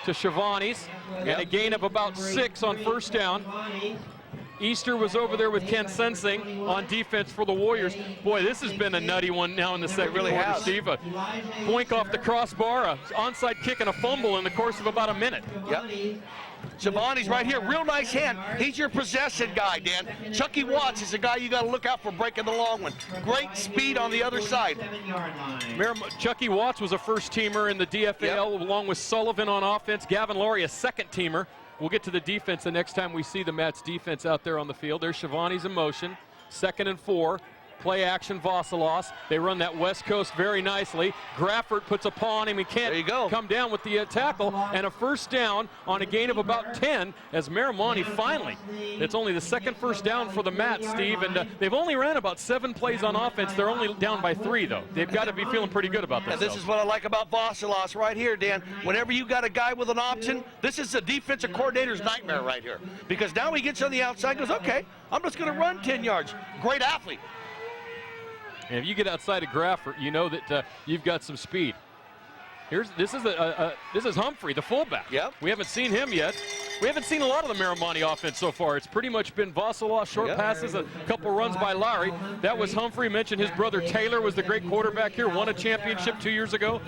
to Shivani's, and a gain of about 6 on first down. Easter was over there with Ken Sensing on defense for the Warriors. Boy, this has been a nutty one now in the second quarter, Steve. A boink off the crossbar, a onside kick, and a fumble in the course of about a minute. Yep. Shivani's right here, real nice hand. He's your possession guy, Dan. Chucky Watts is the guy you got to look out for breaking the long one. Great speed on the other side. Chucky Watts was a first-teamer in the DFAL along with Sullivan on offense. Gavin Laurie, a second-teamer. We'll get to the defense the next time we see the Mets defense out there on the field. There's Shivani's in motion. 2nd and 4. Play action, Vasilos. They run that West Coast very nicely. Graffert puts a paw on him. He can't come down with the tackle. And a first down on a gain of about 10 as Miramonte finally. It's only the second first down for the Mats, Steve. And they've only ran about 7 plays on offense. They're only down by 3, though. They've got to be feeling pretty good about this. And this is what I like about Vasilos right here, Dan. Whenever you got a guy with an option, this is the defensive coordinator's nightmare right here. Because now he gets on the outside and goes, okay, I'm just going to run 10 yards. Great athlete. And if you get outside of Graffert, you know that you've got some speed. This is Humphrey, the fullback. Yep. We haven't seen him yet. We haven't seen a lot of the Miramonte offense so far. It's pretty much been Vasilos, short passes, a couple runs by Lowry. That was Humphrey. Mentioned his brother Taylor was the great quarterback here, won a championship 2 years ago.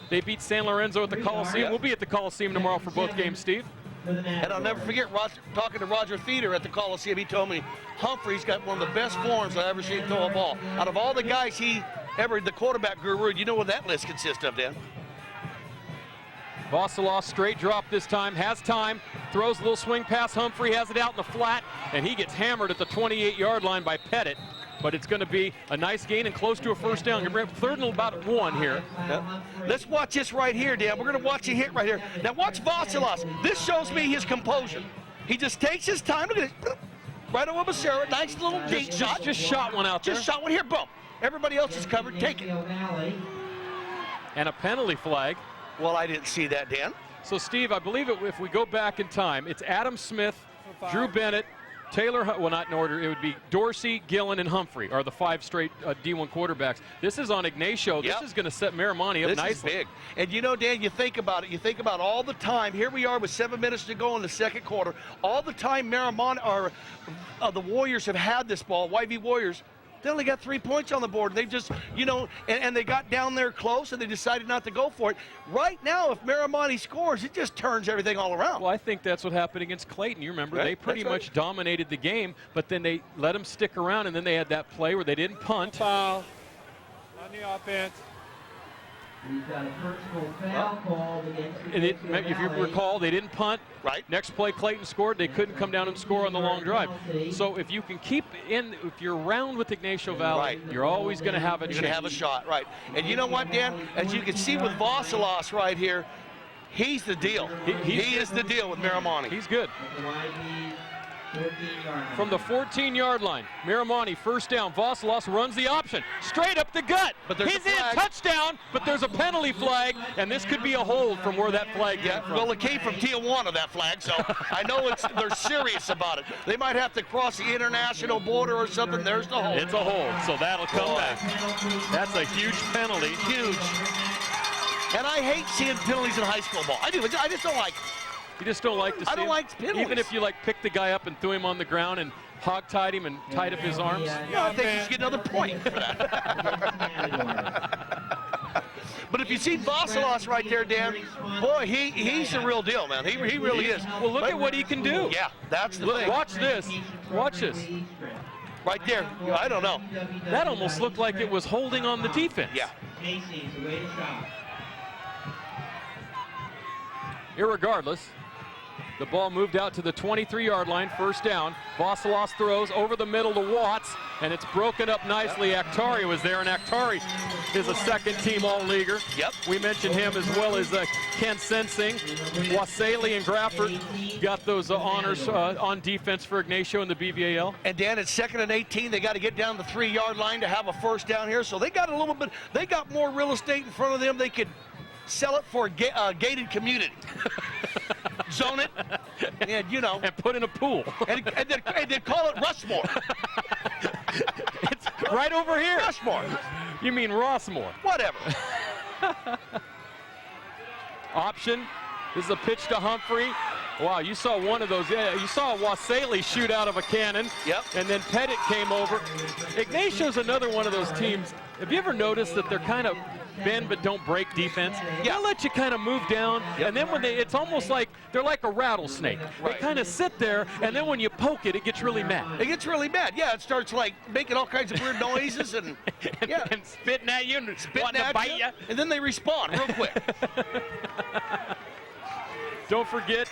They beat San Lorenzo at the Coliseum. We'll be at the Coliseum tomorrow for both games, Steve. And I'll never forget talking to Roger Theater at the Coliseum. He told me Humphrey's got one of the best forms I've ever seen throw a ball. Out of all the guys the quarterback guru, you know what that list consists of, Dan? Vasilos straight drop this time, has time, throws a little swing pass. Humphrey has it out in the flat, and he gets hammered at the 28-yard line by Pettit. But it's going to be a nice gain and close to a first down. You're bring up 3rd and about 1 here. Yep. Let's watch this right here, Dan. We're going to watch a hit right here. Now watch Vasilos. This shows me his composure. He just takes his time. Look at it. Right over Becerra. Nice little deep shot. Just shot one out there. Just shot one here. Boom. Everybody else is covered. Take it. And a penalty flag. Well, I didn't see that, Dan. So, Steve, I believe if we go back in time, it's Adam Smith, Drew Bennett, Taylor, well, not in order, it would be Dorsey, Gillen, and Humphrey are the 5 straight D1 quarterbacks. This is on Ygnacio. This is going to set Miramonte up nicely. This is big. And you know, Dan, you think about it. You think about all the time. Here we are with 7 minutes to go in the second quarter. All the time Miramonte, the Warriors have had this ball, YV Warriors, They only got 3 points on the board. They just, and they got down there close and they decided not to go for it. Right now, if Miramonte scores, it just turns everything all around. Well, I think that's what happened against Clayton. You remember, they pretty much dominated the game, but then they let them stick around, and then they had that play where they didn't punt. Foul on the offense. We've got a personal foul called against If you recall, they didn't punt. Right. Next play, Clayton scored. They couldn't come down and score on the long drive. So if you can keep if you're round with Ignacio Valley, you're always going to have a chance. You're going to have a shot, right. And you know what, Dan? As you can see with Vasilas right here, he's the deal. He is the deal with Miramonte. He's good. From the 14-yard line, Miramonte first down. Vasilas runs the option straight up the gut. But there's He's a in, flag. touchdown, but there's a penalty flag, and this could be a hold from where that flag came from. Well, it came from Tijuana, that flag, so I know they're serious about it. They might have to cross the international border or something. There's the hold. It's a hold, so that'll come back. That's a huge penalty. Huge. And I hate seeing penalties in high school ball. I do. I just don't like it. You just don't like to see I don't him. like penalties. Even if you picked the guy up and threw him on the ground and hog-tied him and tied up his arms. Yeah, I think he should get another point for that. But if you see Vasilas right there, Dan, boy, he's the real deal, man. He really is. Well, look at what he can do. Yeah, that's the thing. Watch this. Watch this. Right there. I don't know. That almost looked like it was holding on the defense. Yeah. Irregardless, the ball moved out to the 23-yard line, first down. Vasilas throws over the middle to Watts, and it's broken up nicely. Aktari was there, and Aktari is a second-team All-Leaguer. Yep. We mentioned him as well as Ken Sensing. Wasali and Grafford got those honors on defense for Ignacio in the BVAL. And Dan, it's 2nd and 18. They got to get down the 3-yard line to have a first down here. So they got a little bit. They got more real estate in front of them. They could sell it for a gated community. Zone it, and and put in a pool. and then call it Rushmore. It's right over here. Rushmore. You mean Rossmore? Whatever. Option. This is a pitch to Humphrey. Wow, you saw one of those. Yeah, you saw Wasali shoot out of a cannon. Yep. And then Pettit came over. Ignacio's another one of those teams. Have you ever noticed that they're kind of bend but don't break defense? Yeah. They'll let you kind of move down, and then when it's almost like they're like a rattlesnake. Right. They kind of sit there, and then when you poke it, it gets really mad. It gets really mad. Yeah, it starts making all kinds of weird noises and and spitting at you and wanting to bite you. And then they respond real quick. Don't forget,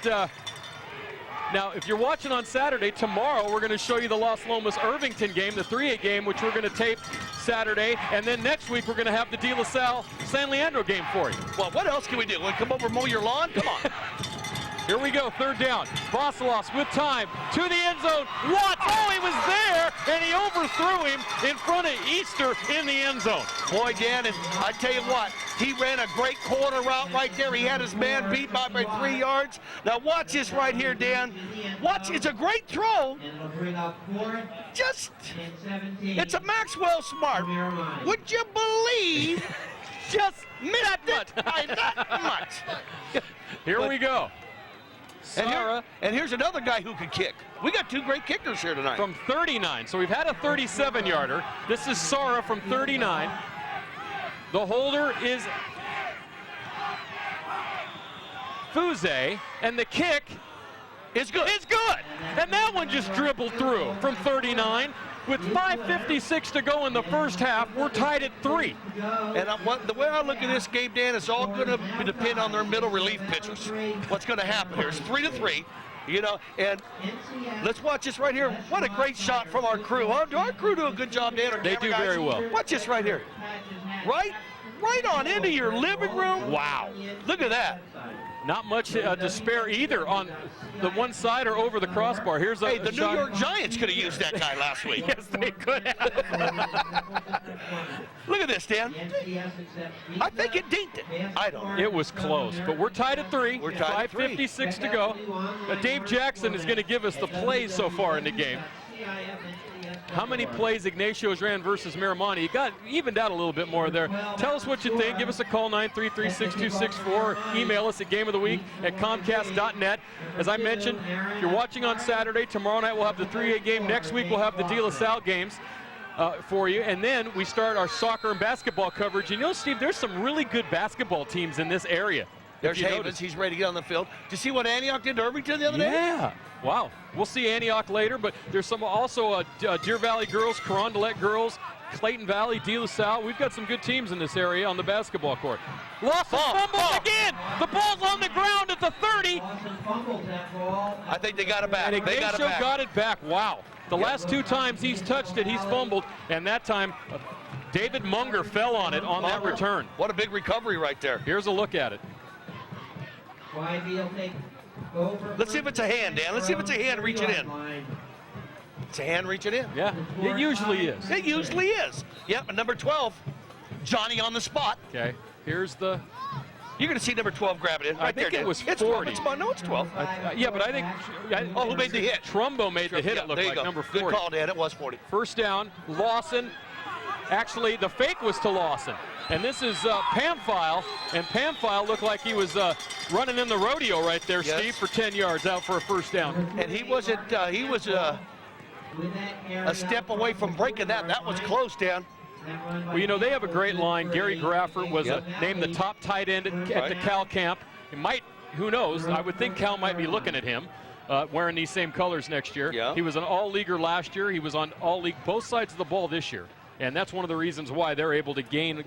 now, if you're watching on Saturday, tomorrow we're going to show you the Los Lomas-Irvington game, the 3A game, which we're going to tape Saturday. And then next week we're going to have the De La Salle-San Leandro game for you. Well, what else can we do? Want to come over and mow your lawn? Come on. Here we go, third down. Vasilas with time to the end zone. Watts, oh, he was there, and he overthrew him in front of Easter in the end zone. Boy, Dan, and I tell you what, he ran a great corner route right there. He had his man beat by 3 yards. Now watch this right here, Dan. Watch, it's a great throw. It's a Maxwell Smart. Would you believe? Just missed it by that much. Here we go. And here's another guy who can kick. We got 2 great kickers here tonight. From 39, so we've had a 37-yarder. This is Sara from 39. The holder is Fuze, and the kick is good. It's good. And that one just dribbled through from 39. With 5:56 to go in the first half, we're tied at 3. And the way I look at this game, Dan, it's all going to depend on their middle relief pitchers. What's going to happen here? It's 3-3, and let's watch this right here. What a great shot from our crew. Huh? Do our crew do a good job, Dan? They do very well. Watch this right here. Right on into your living room. Wow. Look at that. Not much to spare either on the one side or over the crossbar. Here's a the New York Giants could have used that guy last week. Yes, they could have. Look at this, Dan. I think it dinked it. I don't know. It was close, but we're tied at 3. We're tied at 3. 5:56 to go. Dave Jackson is going to give us the plays so far in the game. How many plays Ignacio's ran versus Miramonte? You got evened out a little bit more there. Tell us what you think. Give us a call, 933-6264. Email us at gameoftheweek@comcast.net. As I mentioned, if you're watching on Saturday, tomorrow night we'll have the 3A game. Next week we'll have the De La Salle games. for you. And then we start our soccer and basketball coverage. You know, Steve, there's some really good basketball teams in this area. There's Havens. He's ready to get on the field. Did you see what Antioch did to Irvington the other day? Yeah. Wow. We'll see Antioch later, but there's some also Deer Valley girls, Carondelet girls, Clayton Valley, De La Salle. We've got some good teams in this area on the basketball court. Lawson fumbles again. The ball's on the ground at the 30. I think they got it back. And Ygnacio got it back. Wow. The last 2 times he's touched it, he's fumbled, and that time David Munger fell on it on that return. What a big recovery right there. Here's a look at it. Let's see if it's a hand, Dan. Let's see if it's a hand reaching in. It's a hand reaching in. Yeah, it usually is. It usually is. Yep, and number 12, Johnny on the spot. Okay, here's the... You're going to see number 12 grab it in. Right I think there, it was 40. It's 12. No, it's 12. Yeah, but I think... who made the hit? Trumbo made the hit, it looked like, number 40. Good call, Dan. It was 40. First down, Lawson. Actually, the fake was to Lawson. And this is Pamphile, and Pamphile looked like he was running in the rodeo right there, yes. Steve, for 10 yards out for a first down. And he wasn't, he was a step away from breaking that. That was close, Dan. Well, you know, they have a great line. Gary Graffert was named the top tight end at the Cal camp. He might, who knows, I would think Cal might be looking at him. Wearing these same colors next year. Yeah. He was an all-leaguer last year. He was on all-league both sides of the ball this year. And that's one of the reasons why they're able to gain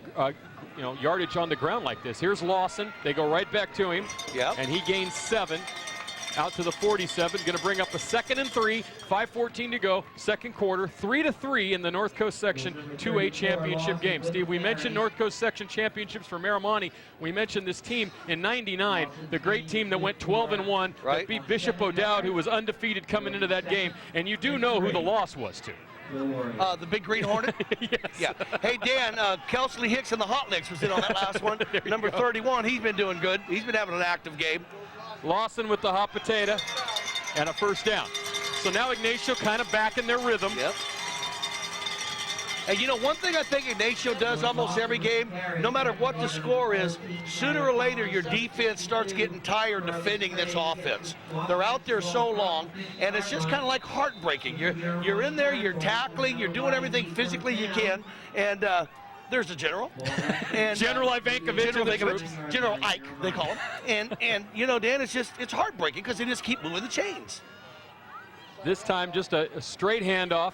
yardage on the ground like this. Here's Lawson. They go right back to him. Yeah. And he gains 7 out to the 47. Going to bring up a 2nd and 3. 5:14 to go. Second quarter. 3-3 in the North Coast Section 2A championship game. Steve, we mentioned North Coast Section championships for Miramonte. We mentioned this team in '99, the great team that went 12-1, that beat Bishop O'Dowd, who was undefeated coming into that game. And you do know who the loss was to. The Big Green Hornet? Yes. Yeah. Hey, Dan, Kelsley Hicks and the Hot Licks was in on that last one. Number 31, he's been doing good. He's been having an active game. Lawson with the hot potato and a first down. So now Ygnacio kind of back in their rhythm. Yep. And you know, one thing I think Ygnacio does almost every game, no matter what the score is, sooner or later your defense starts getting tired defending this offense. They're out there so long, and it's just kind of like heartbreaking. You're in there, you're tackling, you're doing everything physically you can, and there's the general. And, General Ivankovich. General Ike, they call him. And you know, Dan, it's heartbreaking because they just keep moving the chains. This time just a straight handoff.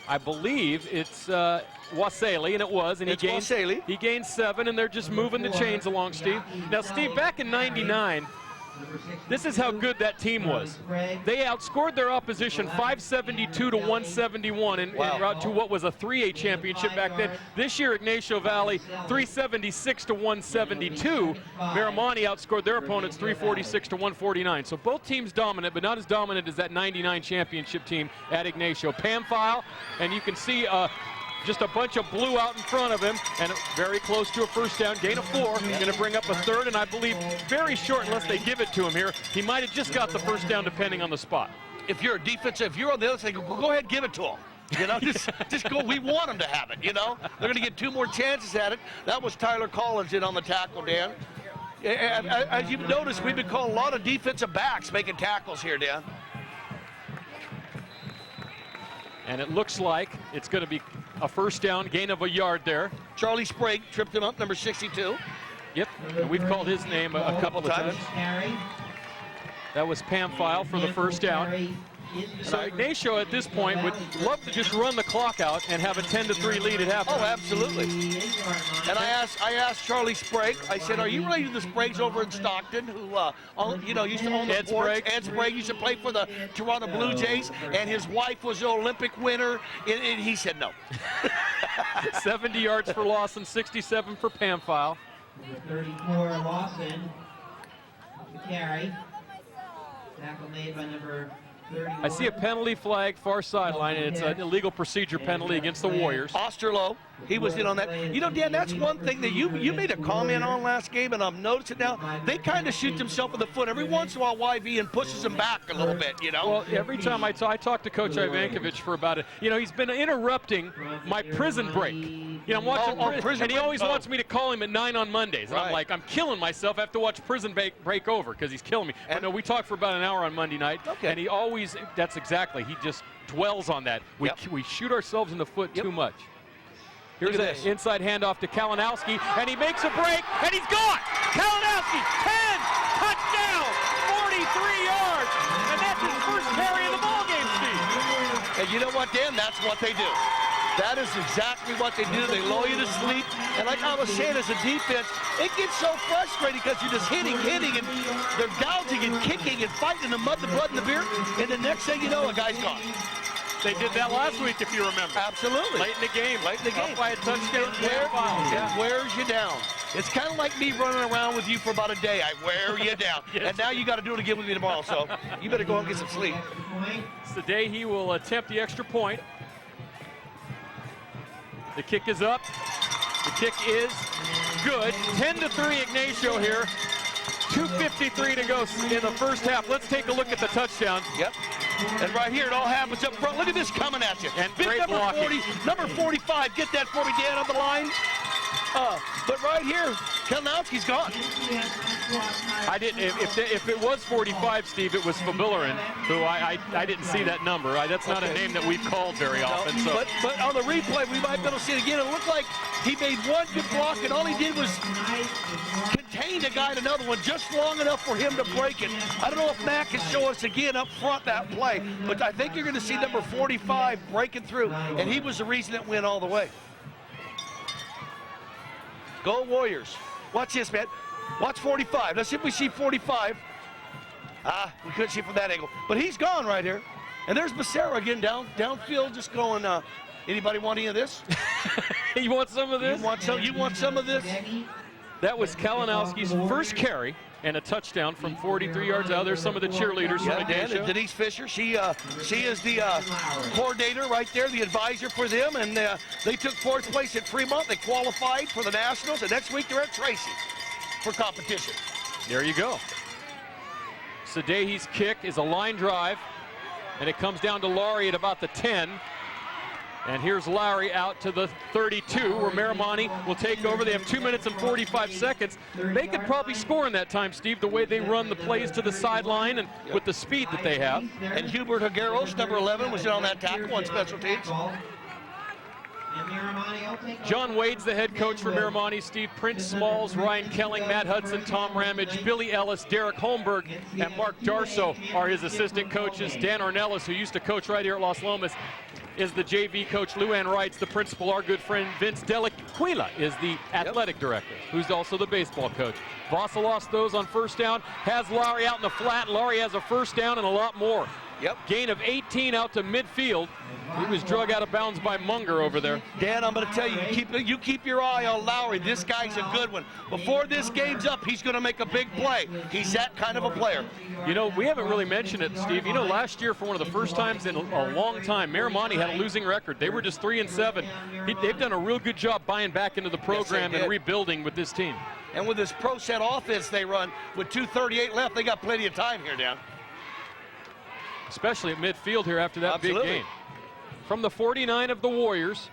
I believe it's Waseli, and it was, and he gained 7, and they're just moving the chains along, Steve. Now, Steve, back in '99, this is how good that team was. They outscored their opposition 572 to 171 en route to what was a 3A championship back then. This year, Ignacio Valley 376 to 172. Miramonte outscored their opponents 346 to 149. So both teams dominant, but not as dominant as that '99 championship team at Ygnacio. Pamphile, and you can see just a bunch of blue out in front of him, and very close to a first down, gain of 4. Going to bring up a 3rd, and I believe very short unless they give it to him here. He might have just got the first down depending on the spot. If you're a defensive, if you're on the other side, go ahead, give it to him. You know, just go. We want them to have it, you know. They're going to get 2 more chances at it. That was Tyler Collins in on the tackle, Dan. As you've noticed, we've been calling a lot of defensive backs making tackles here, Dan. And it looks like it's going to be a first down, gain of a yard there. Charlie Sprague tripped him up, number 62. Yep, and we've called his name a couple of times. That was Pamphile for the first down. So Ygnacio at this point would love to just run the clock out and have a 10-3 lead at halftime. Oh, absolutely. And I asked Charlie Sprague, I said, are you related to the Spragues over in Stockton who, used to own the sports? Ed Sprague used to play for the Toronto Blue Jays, and his wife was an Olympic winner, and he said no. 70 yards for Lawson, 67 for Pamphile. 34 Lawson, the carry. Tackle made by number 31. I see a penalty flag far sideline, and it's an illegal procedure penalty against the Warriors. Osterloh He was in on that. You know, Dan, that's one thing that you made a comment on last game, and I've noticed it now. They kind of shoot themselves in the foot every once in a while. YV and pushes them back a little bit, you know. Well, every time I talked to Coach Ivankovich for about it, you know, he's been interrupting my prison break. You know, I'm watching prison, and he always wants me to call him at 9 on Mondays. And I'm like, I'm killing myself. I have to watch prison break over because he's killing me. But no, we talk for about an hour on Monday night, and he always, that's exactly, he just dwells on that. We shoot ourselves in the foot too much. Here's an inside handoff to Kalinowski, and he makes a break, and he's gone! Kalinowski, 10, touchdown, 43 yards, and that's his first carry of the ballgame, Steve. And you know what, Dan? That's what they do. That is exactly what they do. They lull you to sleep. And like I was saying, as a defense, it gets so frustrating because you're just hitting, and they're gouging and kicking and fighting in the mud, the blood, and the beer. And the next thing you know, a guy's gone. They did that last week, if you remember. Absolutely. Late in the game. Up by a touchdown. It wears you down. It's kind of like me running around with you for about a day. I wear you down. And now you got to do it again with me tomorrow. So you better go and get some sleep. It's the day he will attempt the extra point. The kick is up. The kick is good. 10-3 Ygnacio here. 2:53 to go in the first half. Let's take a look at the touchdown. Yep. And right here, it all happens up front. Look at this coming at you. And big great number blocking. 40, number 45. Get that for me, Dan, on the line. But right here, Kalinowski's gone. I didn't. If it was 45, Steve, it was Fabillarin, who I didn't see that number. That's not a name that we've called very often. No, So. but on the replay, we might be able to see it again. It looked like he made one good block, and all he did was contain a guy in another one just long enough for him to break it. I don't know if Matt can show us again up front that play, but I think you're going to see number 45 breaking through, and he was the reason it went all the way. Go Warriors. Watch this, man. Watch 45. Let's see if we see 45. We couldn't see from that angle. But he's gone right here. And there's Becerra again downfield just going, anybody want any of this? You want some of this? You want some of this? That was Kalinowski's first carry and a touchdown from 43 yards out. There's some of the cheerleaders from Ygnacio. Denise Fisher, she is the coordinator right there, the advisor for them, and they took fourth place at Fremont. They qualified for the Nationals, and next week they're at Tracy for competition. There you go. Sadehi's kick is a line drive, and it comes down to Laurie at about the 10. And here's Lowry out to the 32, where Miramonte will take over. They have 2 minutes and 45 seconds. They could probably score in that time, Steve, the way they run the plays to the sideline and with the speed that they have. And Hubert Higueros, number 11, was in on that tackle on special teams. John Wade's the head coach for Miramonte. Steve Prince Smalls, Ryan Kelling, Matt Hudson, Tom Ramage, Billy Ellis, Derek Holmberg, and Mark Darso are his assistant coaches. Dan Ornelas, who used to coach right here at Las Lomas, is the JV coach. Luann Wright's the principal. Our good friend Vince Delaquila is the athletic director, who's also the baseball coach. Vasilos those on first down, has Lowry out in the flat. Lowry has a first down and a lot more. Gain of 18 out to midfield. He was drug out of bounds by Munger over there. Dan, I'm going to tell you, you keep your eye on Lowry. This guy's a good one. Before this game's up, he's going to make a big play. He's that kind of a player. You know, we haven't really mentioned it, Steve. You know, last year, for one of the first times in a long time, Miramonte had a losing record. They were just 3-7. They've done a real good job buying back into the program and rebuilding with this team. And with this pro set offense they run, with 2:38 left, they got plenty of time here, Dan. Especially at midfield here after that big game. From the 49 of the Warriors,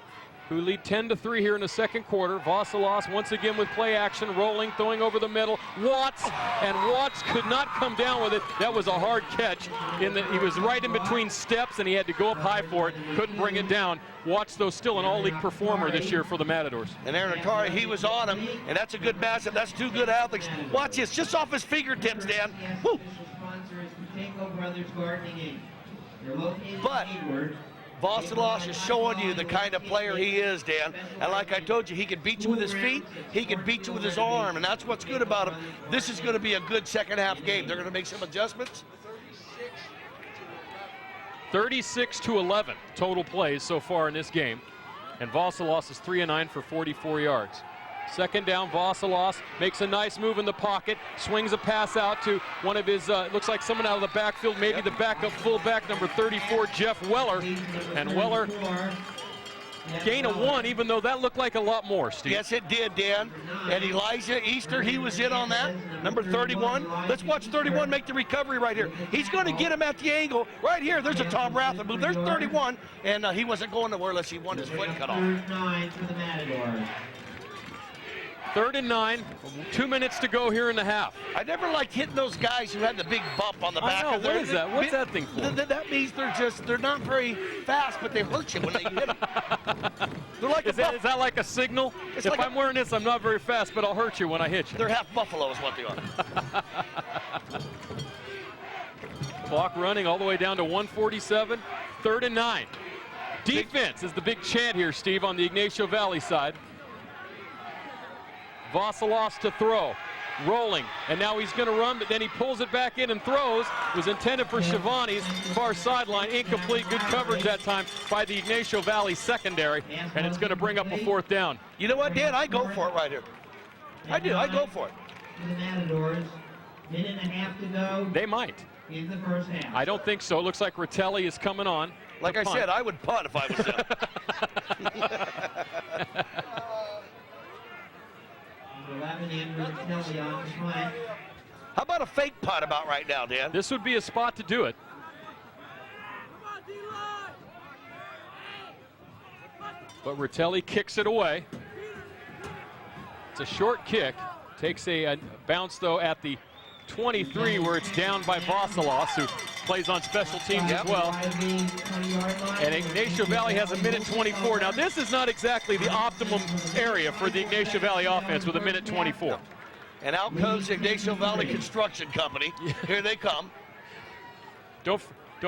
who lead 10-3 here in the second quarter. Vasilos once again with play action, rolling, throwing over the middle. Watts could not come down with it. That was a hard catch. He was right in between steps, and he had to go up high for it. Couldn't bring it down. Watts, though, still an all-league performer this year for the Matadors. And Aaron Akari, he was on him, and that's a good matchup. That's two good athletes. Watch this, just off his fingertips, Dan. Woo! But Vasilos is showing you the kind of player he is, Dan. And like I told you, he can beat you with his feet, he can beat you with his arm, and that's what's good about him. This is going to be a good second half game. They're going to make some adjustments. 36-11 total plays so far in this game. And Vasilos is 3-9 for 44 yards. Second down, Vasilos makes a nice move in the pocket, swings a pass out to one of his, looks like someone out of the backfield, maybe the backup fullback, number 34, Jeff Weller. And Weller gain of 1, even though that looked like a lot more, Steve. Yes, it did, Dan. And Elijah Easter, he was in on that. Number 31. Let's watch 31 make the recovery right here. He's going to get him at the angle. Right here, there's a Tom Rather move. There's 31, and he wasn't going nowhere unless he wanted his foot cut off. 9 for the Matadors. 3rd and 9, 2 minutes to go here in the half. I never liked hitting those guys who had the big bump on the back I know, of their. what is that? What's that thing for? That means they're not very fast, but they hurt you when they hit them. They're like is that like a signal? It's if like I'm wearing this, I'm not very fast, but I'll hurt you when I hit you. They're half buffalo is what they are. Clock running all the way down to 1:47, 3rd and 9. Defense is the big chant here, Steve, on the Ignacio Valley side. Vasilos to throw, rolling, and now he's going to run, but then he pulls it back in and throws. It was intended for Shivani's far sideline, incomplete. Good coverage that time by the Ignacio Valley secondary, and it's going to bring up a 4th down. You know what, Dan? I go for it right here. I do. I go for it. The Matadors, minute and a half to go. They might. In the first half. I don't think so. It looks like Ritelli is coming on. Like I said, I would punt if I was them. 11 in with Ritelli on the punt. How about a fake punt about right now, Dan? This would be a spot to do it. But Ritelli kicks it away. It's a short kick. Takes a bounce, though, at the 23, where it's down by Vasilos, who plays on special teams as well. And Ignacio Valley has a minute 24. Now, this is not exactly the optimum area for the Ignacio Valley offense with a minute 24. And out comes Ignacio Valley Construction Company. Here they come. Don't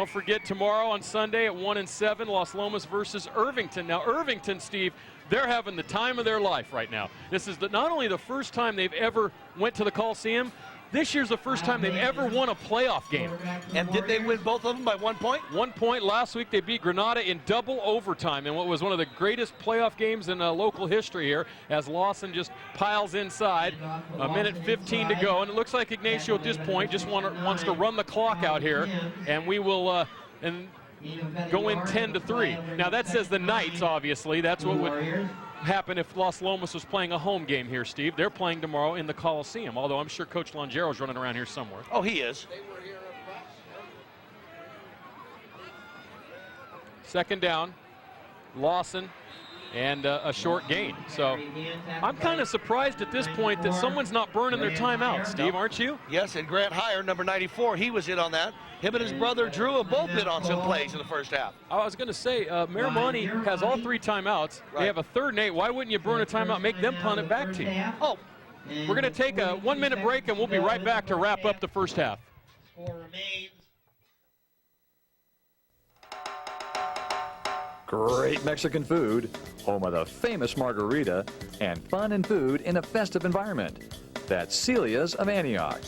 forget tomorrow on Sunday at 1 and 7, Los Lomas versus Irvington. Now, Irvington, Steve, they're having the time of their life right now. This is not only the first time they've ever went to the Coliseum, this year's the first time they've ever won a playoff game. And did they win both of them by 1 point? 1 point. Last week they beat Granada in double overtime in what was one of the greatest playoff games in local history here, as Lawson just piles inside. A minute 15 to go, and it looks like Ignacio at this point just wants to run the clock out here, and we will go in 10-3. Now that says the Knights, obviously. That's what would happen if Los Lomas was playing a home game here, Steve. They're playing tomorrow in the Coliseum, although I'm sure Coach Longero's running around here somewhere. Oh, he is. 2nd down, Lawson, and a short gain. So I'm kind of surprised at this point that someone's not burning their timeout, Steve, aren't you? Yes, and Grant Heyer, number 94, he was in on that. Him and his brother Drew have both been on some plays in the first half. I was going to say, Miramonte has all 3 timeouts. Right. They have a 3rd and 8. Why wouldn't you burn a timeout, make them punt it back to you? Oh, we're going to take a 1-minute break, and we'll be right back to wrap up the first half. Score remains. Great Mexican food, home of the famous margarita, and fun and food in a festive environment. That's Celia's of Antioch.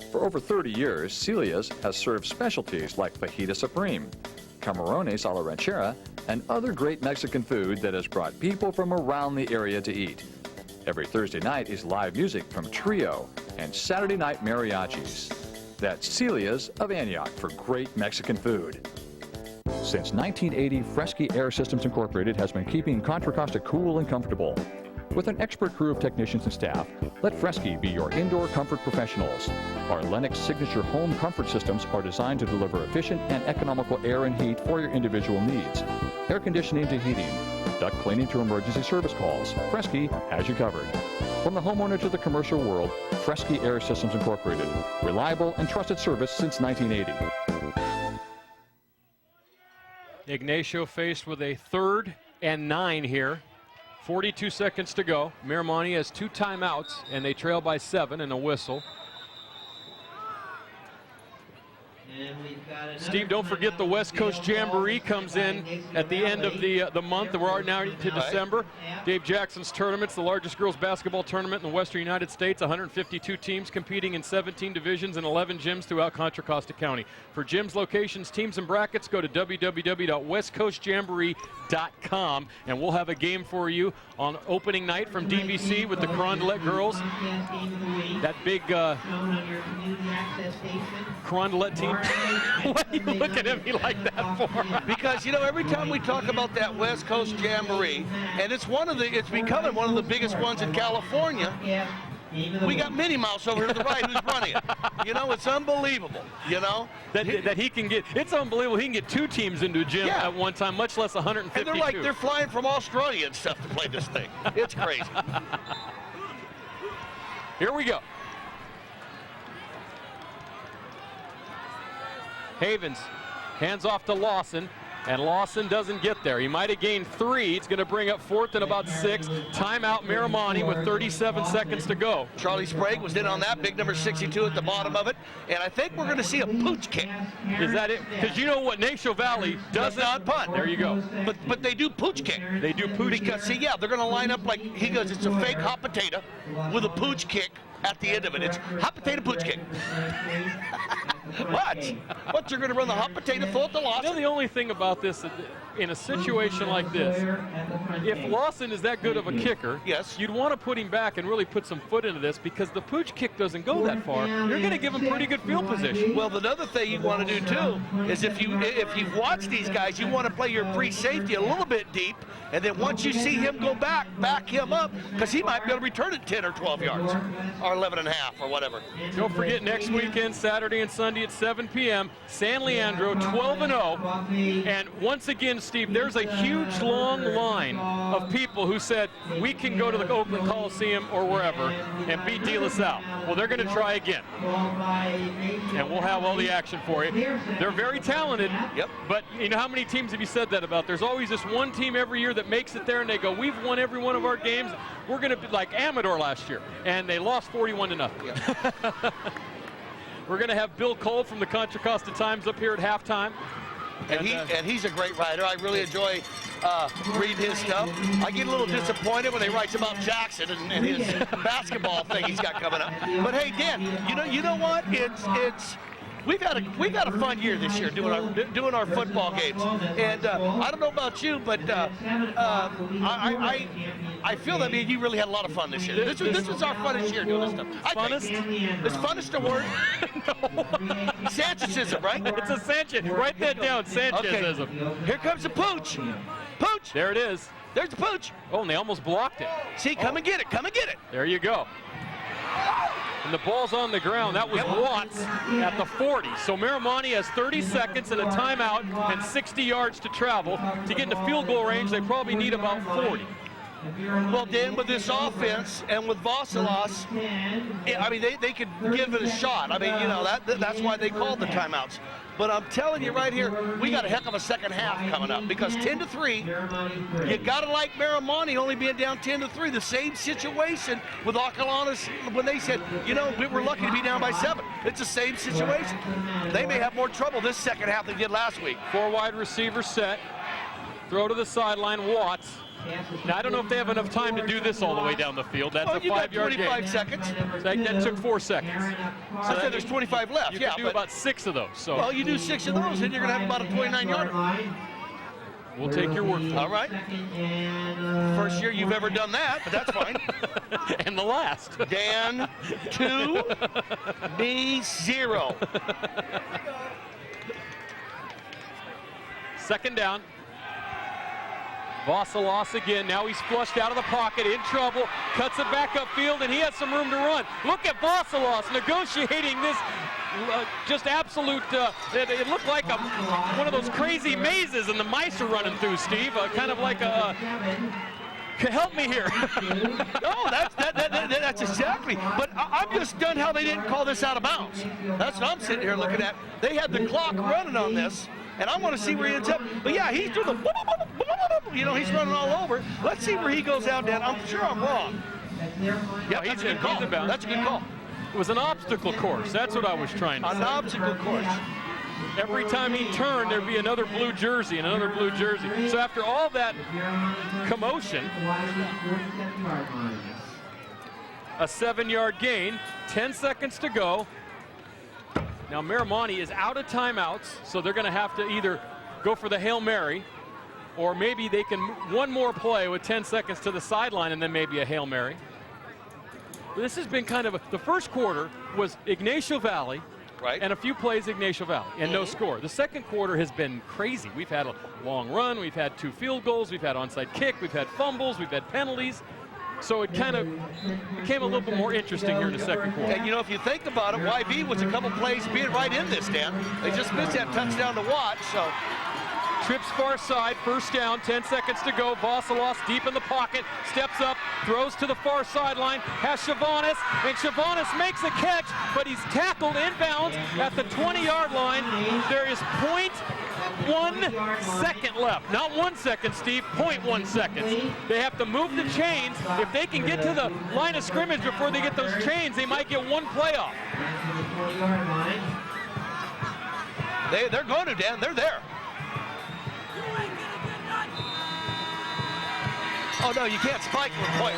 For over 30 years, Celia's has served specialties like fajita supreme, camarones a la ranchera, and other great Mexican food that has brought people from around the area to eat. Every Thursday night is live music from Trio and Saturday night mariachis. That's Celia's of Antioch for great Mexican food. Since 1980, Fresky Air Systems Incorporated has been keeping Contra Costa cool and comfortable. With an expert crew of technicians and staff, let Fresky be your indoor comfort professionals. Our Lennox Signature home comfort systems are designed to deliver efficient and economical air and heat for your individual needs. Air conditioning to heating, duct cleaning to emergency service calls, Fresky has you covered. From the homeowner to the commercial world, Fresky Air Systems Incorporated. Reliable and trusted service since 1980. Ignacio faced with a 3rd and 9 here. 42 seconds to go. Miramonte has 2 timeouts, and they trail by 7 and a whistle. Steve, don't forget the West Coast Jamboree comes in at the end of the month. We're now into December. Dave Jackson's tournament's the largest girls basketball tournament in the Western United States. 152 teams competing in 17 divisions and 11 gyms throughout Contra Costa County. For gyms, locations, teams, and brackets, go to www.westcoastjamboree.com, and we'll have a game for you on opening night from DVC with the Carondelet girls. That big Carondelet team What are you looking at me like that for? Because, you know, every time we talk about that West Coast Jamboree, and it's becoming one of the biggest ones in California, we got Minnie Mouse over here to the right who's running it. You know, it's unbelievable, you know. That he can get, it's unbelievable he can get 2 teams into a gym at one time, much less 152. And they're flying from Australia and stuff to play this thing. It's crazy. Here we go. Havens hands off to Lawson, and Lawson doesn't get there. He might have gained 3. It's going to bring up 4th and about 6. Timeout Miramonte with 37 seconds to go. Charlie Sprague was in on that, big number 62 at the bottom of it, and I think we're going to see a pooch kick. Is that it? Because you know what, Ignacio Valley does not punt. There you go. But they do pooch kick. They do pooch kick. Because, see, yeah, they're going to line up like, he goes, it's a fake hot potato with a pooch kick at the end of it. It's hot potato pooch kick. What? You're going to run the hot potato full at the Lawson? You know, the only thing about this, in a situation like this, if Lawson is that good of a kicker, yes, you'd want to put him back and really put some foot into this, because the pooch kick doesn't go that far. You're going to give him pretty good field position. Well, another thing you want to do too is if you watch these guys, you want to play your free safety a little bit deep, and then once you see him go back him up, because he might be able to return it 10 or 12 yards, or 11 and a half, or whatever. Don't forget, next weekend, Saturday and Sunday at 7 p.m., San Leandro 12-0. And once again, Steve, there's a huge long line of people who said we can go to the Oakland Coliseum or wherever and beat De La Salle. Well, they're going to try again. And we'll have all the action for you. They're very talented. Yep. But you know how many teams have you said that about? There's always this one team every year that makes it there and they go, we've won every one of our games. We're going to be like Amador last year. And they lost 41-0. Yep. We're going to have Bill Cole from the Contra Costa Times up here at halftime. And he's a great writer. I really enjoy reading his stuff. I get a little disappointed when he writes about Jackson and his basketball thing he's got coming up. But hey, Dan, you know what? We've had a fun year this year doing our football games, and I don't know about you, but I feel that me and you really had a lot of fun this year. This was our funnest year doing this stuff. Funnest? Is funnest a word? No. Sanchezism, right? It's a Sanchez. Write that down. Sanchezism. Okay. Here comes the pooch. Pooch. There it is. There's the pooch. Oh, and they almost blocked it. See, come and get it. Come and get it. There you go. And the ball's on the ground. That was Watts at the 40. So Miramonte has 30 seconds and a timeout and 60 yards to travel. To get into field goal range, they probably need about 40. Well, Dan, with this offense and with Vasilas, I mean, they could give it a shot. I mean, you know, that's why they called the timeouts. But I'm telling you right here, we got a heck of a second half coming up, because 10-3, you got to like Miramonte only being down 10-3. The same situation with Acalanes when they said, you know, we were lucky to be down by 7. It's the same situation. They may have more trouble this second half than they did last week. 4 wide receivers set. Throw to the sideline, Watts. Now, I don't know if they have enough time to do this all the way down the field. That's a 5-yard gain. 25 seconds. That took 4 seconds. So I said there's 25 left. You can do about 6 of those. So. Well, you do 6 of those, and you're going to have about a 29-yarder. We'll take your word for it. All right. First year you've ever done that, but that's fine. And the last. Dan, 2, me, 0. Second down. Vasilas again. Now he's flushed out of the pocket, in trouble, cuts it back upfield, and he has some room to run. Look at Vasilas negotiating this just absolute, it looked like one of those crazy mazes and the mice are running through, Steve. Kind of like a, help me here. No, that's exactly. But I'm just done how they didn't call this out of bounds. That's what I'm sitting here looking at. They had the clock running on this, and I want to see where he ends up. But yeah, he's doing the, you know, he's running all over. Let's see where he goes out, Dan. I'm sure I'm wrong. Yeah, that's a good call. That's a good call. It was an obstacle course. That's what I was trying to say. An obstacle course. Every time he turned, there'd be another blue jersey and another blue jersey. So after all that commotion, a 7-yard gain, 10 seconds to go. Now Miramonte is out of timeouts, so they're going to have to either go for the Hail Mary, or maybe they can one more play with 10 seconds to the sideline and then maybe a Hail Mary. This has been kind of the first quarter was Ygnacio Valley Right. and a few plays Ignacio Valley, and no score. The second quarter has been crazy. We've had a long run, we've had 2 field goals, we've had onside kick, we've had fumbles, we've had penalties. So it kind of became a little bit more interesting here in the second quarter. And, you know, if you think about it, YV was a couple plays being right in this, Dan. They just missed that touchdown to Watt, so. Trips far side, first down, 10 seconds to go. Vasilos deep in the pocket, steps up, throws to the far sideline, has Chavonis, and Chavonis makes a catch, but he's tackled inbounds at the 20-yard line. There is 0.1 second left. Not 1 second, Steve, 0.1 seconds. They have to move the chains. If they can get to the line of scrimmage before they get those chains, they might get 1 play off. They're going to, Dan. They're there. Oh, no, you can't spike with .1.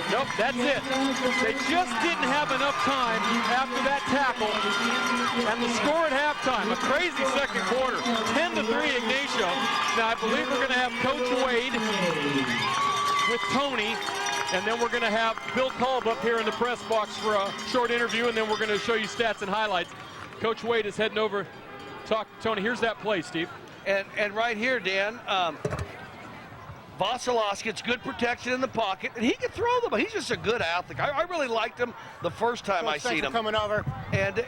Nope, that's it. They just didn't have enough time after that tackle. And the score at halftime, a crazy second quarter, 10-3 Ygnacio. Now, I believe we're going to have Coach Wade with Tony, and then we're going to have Bill Kolb up here in the press box for a short interview, and then we're going to show you stats and highlights. Coach Wade is heading over to talk to Tony. Here's that play, Steve. And right here, Dan, Vasilos gets good protection in the pocket, and he can throw them, but he's just a good athlete. I really liked him the first time I seen him. Coming over. And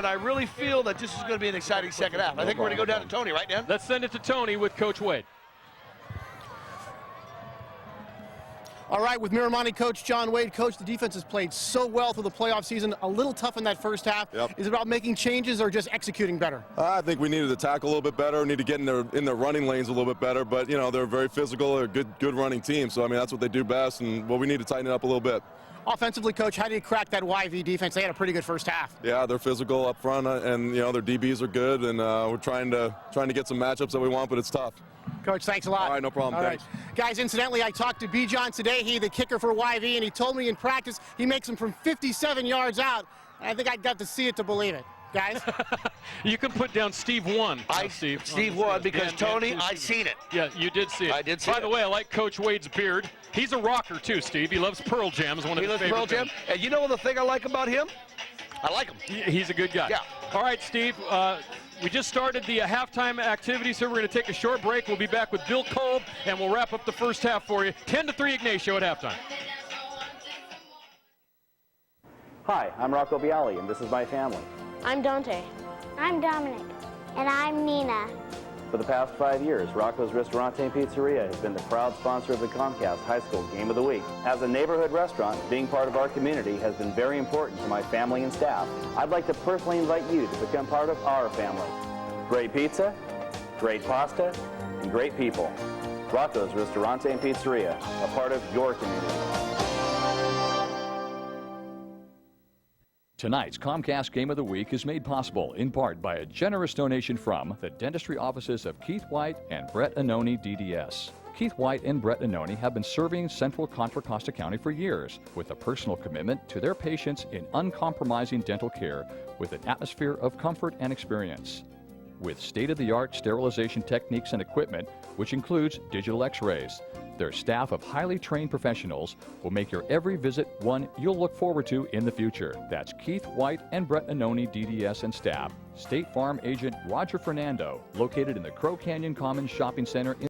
I really feel that this is going to be an exciting second half. I think we're going to go down to Tony, right, Dan? Let's send it to Tony with Coach Wade. All right, with Miramonte coach John Wade. Coach, the defense has played so well through the playoff season. A little tough in that first half. Yep. Is it about making changes or just executing better? I think we needed to tackle a little bit better. Need to get in their running lanes a little bit better. But you know, they're very physical. They're a good running team. So I mean, that's what they do best. And we need to tighten it up a little bit. Offensively, Coach, how do you crack that YV defense? They had a pretty good first half. Yeah, they're physical up front, and you know their DBs are good. And we're trying to get some matchups that we want, but it's tough. Coach, thanks a lot. All right, no problem. All Thanks. Right. Guys, incidentally, I talked to Bijan today. He's the kicker for YV, and he told me in practice he makes them from 57 yards out. I think I got to see it to believe it. Guys? You can put down Steve 1. Steve 1 because, Tony, I seen it. Yeah, you did see it. I did see it. By the way, I like Coach Wade's beard. He's a rocker, too, Steve. He loves Pearl Jam. Is one of his favorite He loves Pearl Jam. bands. And you know the thing I like about him? I like him. He's a good guy. Yeah. All right, Steve. We just started the halftime activities here. We're going to take a short break. We'll be back with Bill Kolb, and we'll wrap up the first half for you. 10-3 Ygnacio at halftime. Hi, I'm Rocco Bialy, and this is my family. I'm Dante. I'm Dominic. And I'm Nina. For the past 5 years, Rocco's Ristorante and Pizzeria has been the proud sponsor of the Comcast High School Game of the Week. As a neighborhood restaurant, being part of our community has been very important to my family and staff. I'd like to personally invite you to become part of our family. Great pizza, great pasta, and great people. Rocco's Ristorante and Pizzeria, a part of your community. Tonight's Comcast Game of the Week is made possible in part by a generous donation from the dentistry offices of Keith White and Brett Annoni, DDS. Keith White and Brett Annoni have been serving Central Contra Costa County for years with a personal commitment to their patients in uncompromising dental care with an atmosphere of comfort and experience. With state-of-the-art sterilization techniques and equipment, which includes digital x-rays, their staff of highly trained professionals will make your every visit one you'll look forward to in the future. That's Keith White and Brett Annoni, DDS and staff. State Farm agent Roger Fernando, located in the Crow Canyon Commons Shopping Center in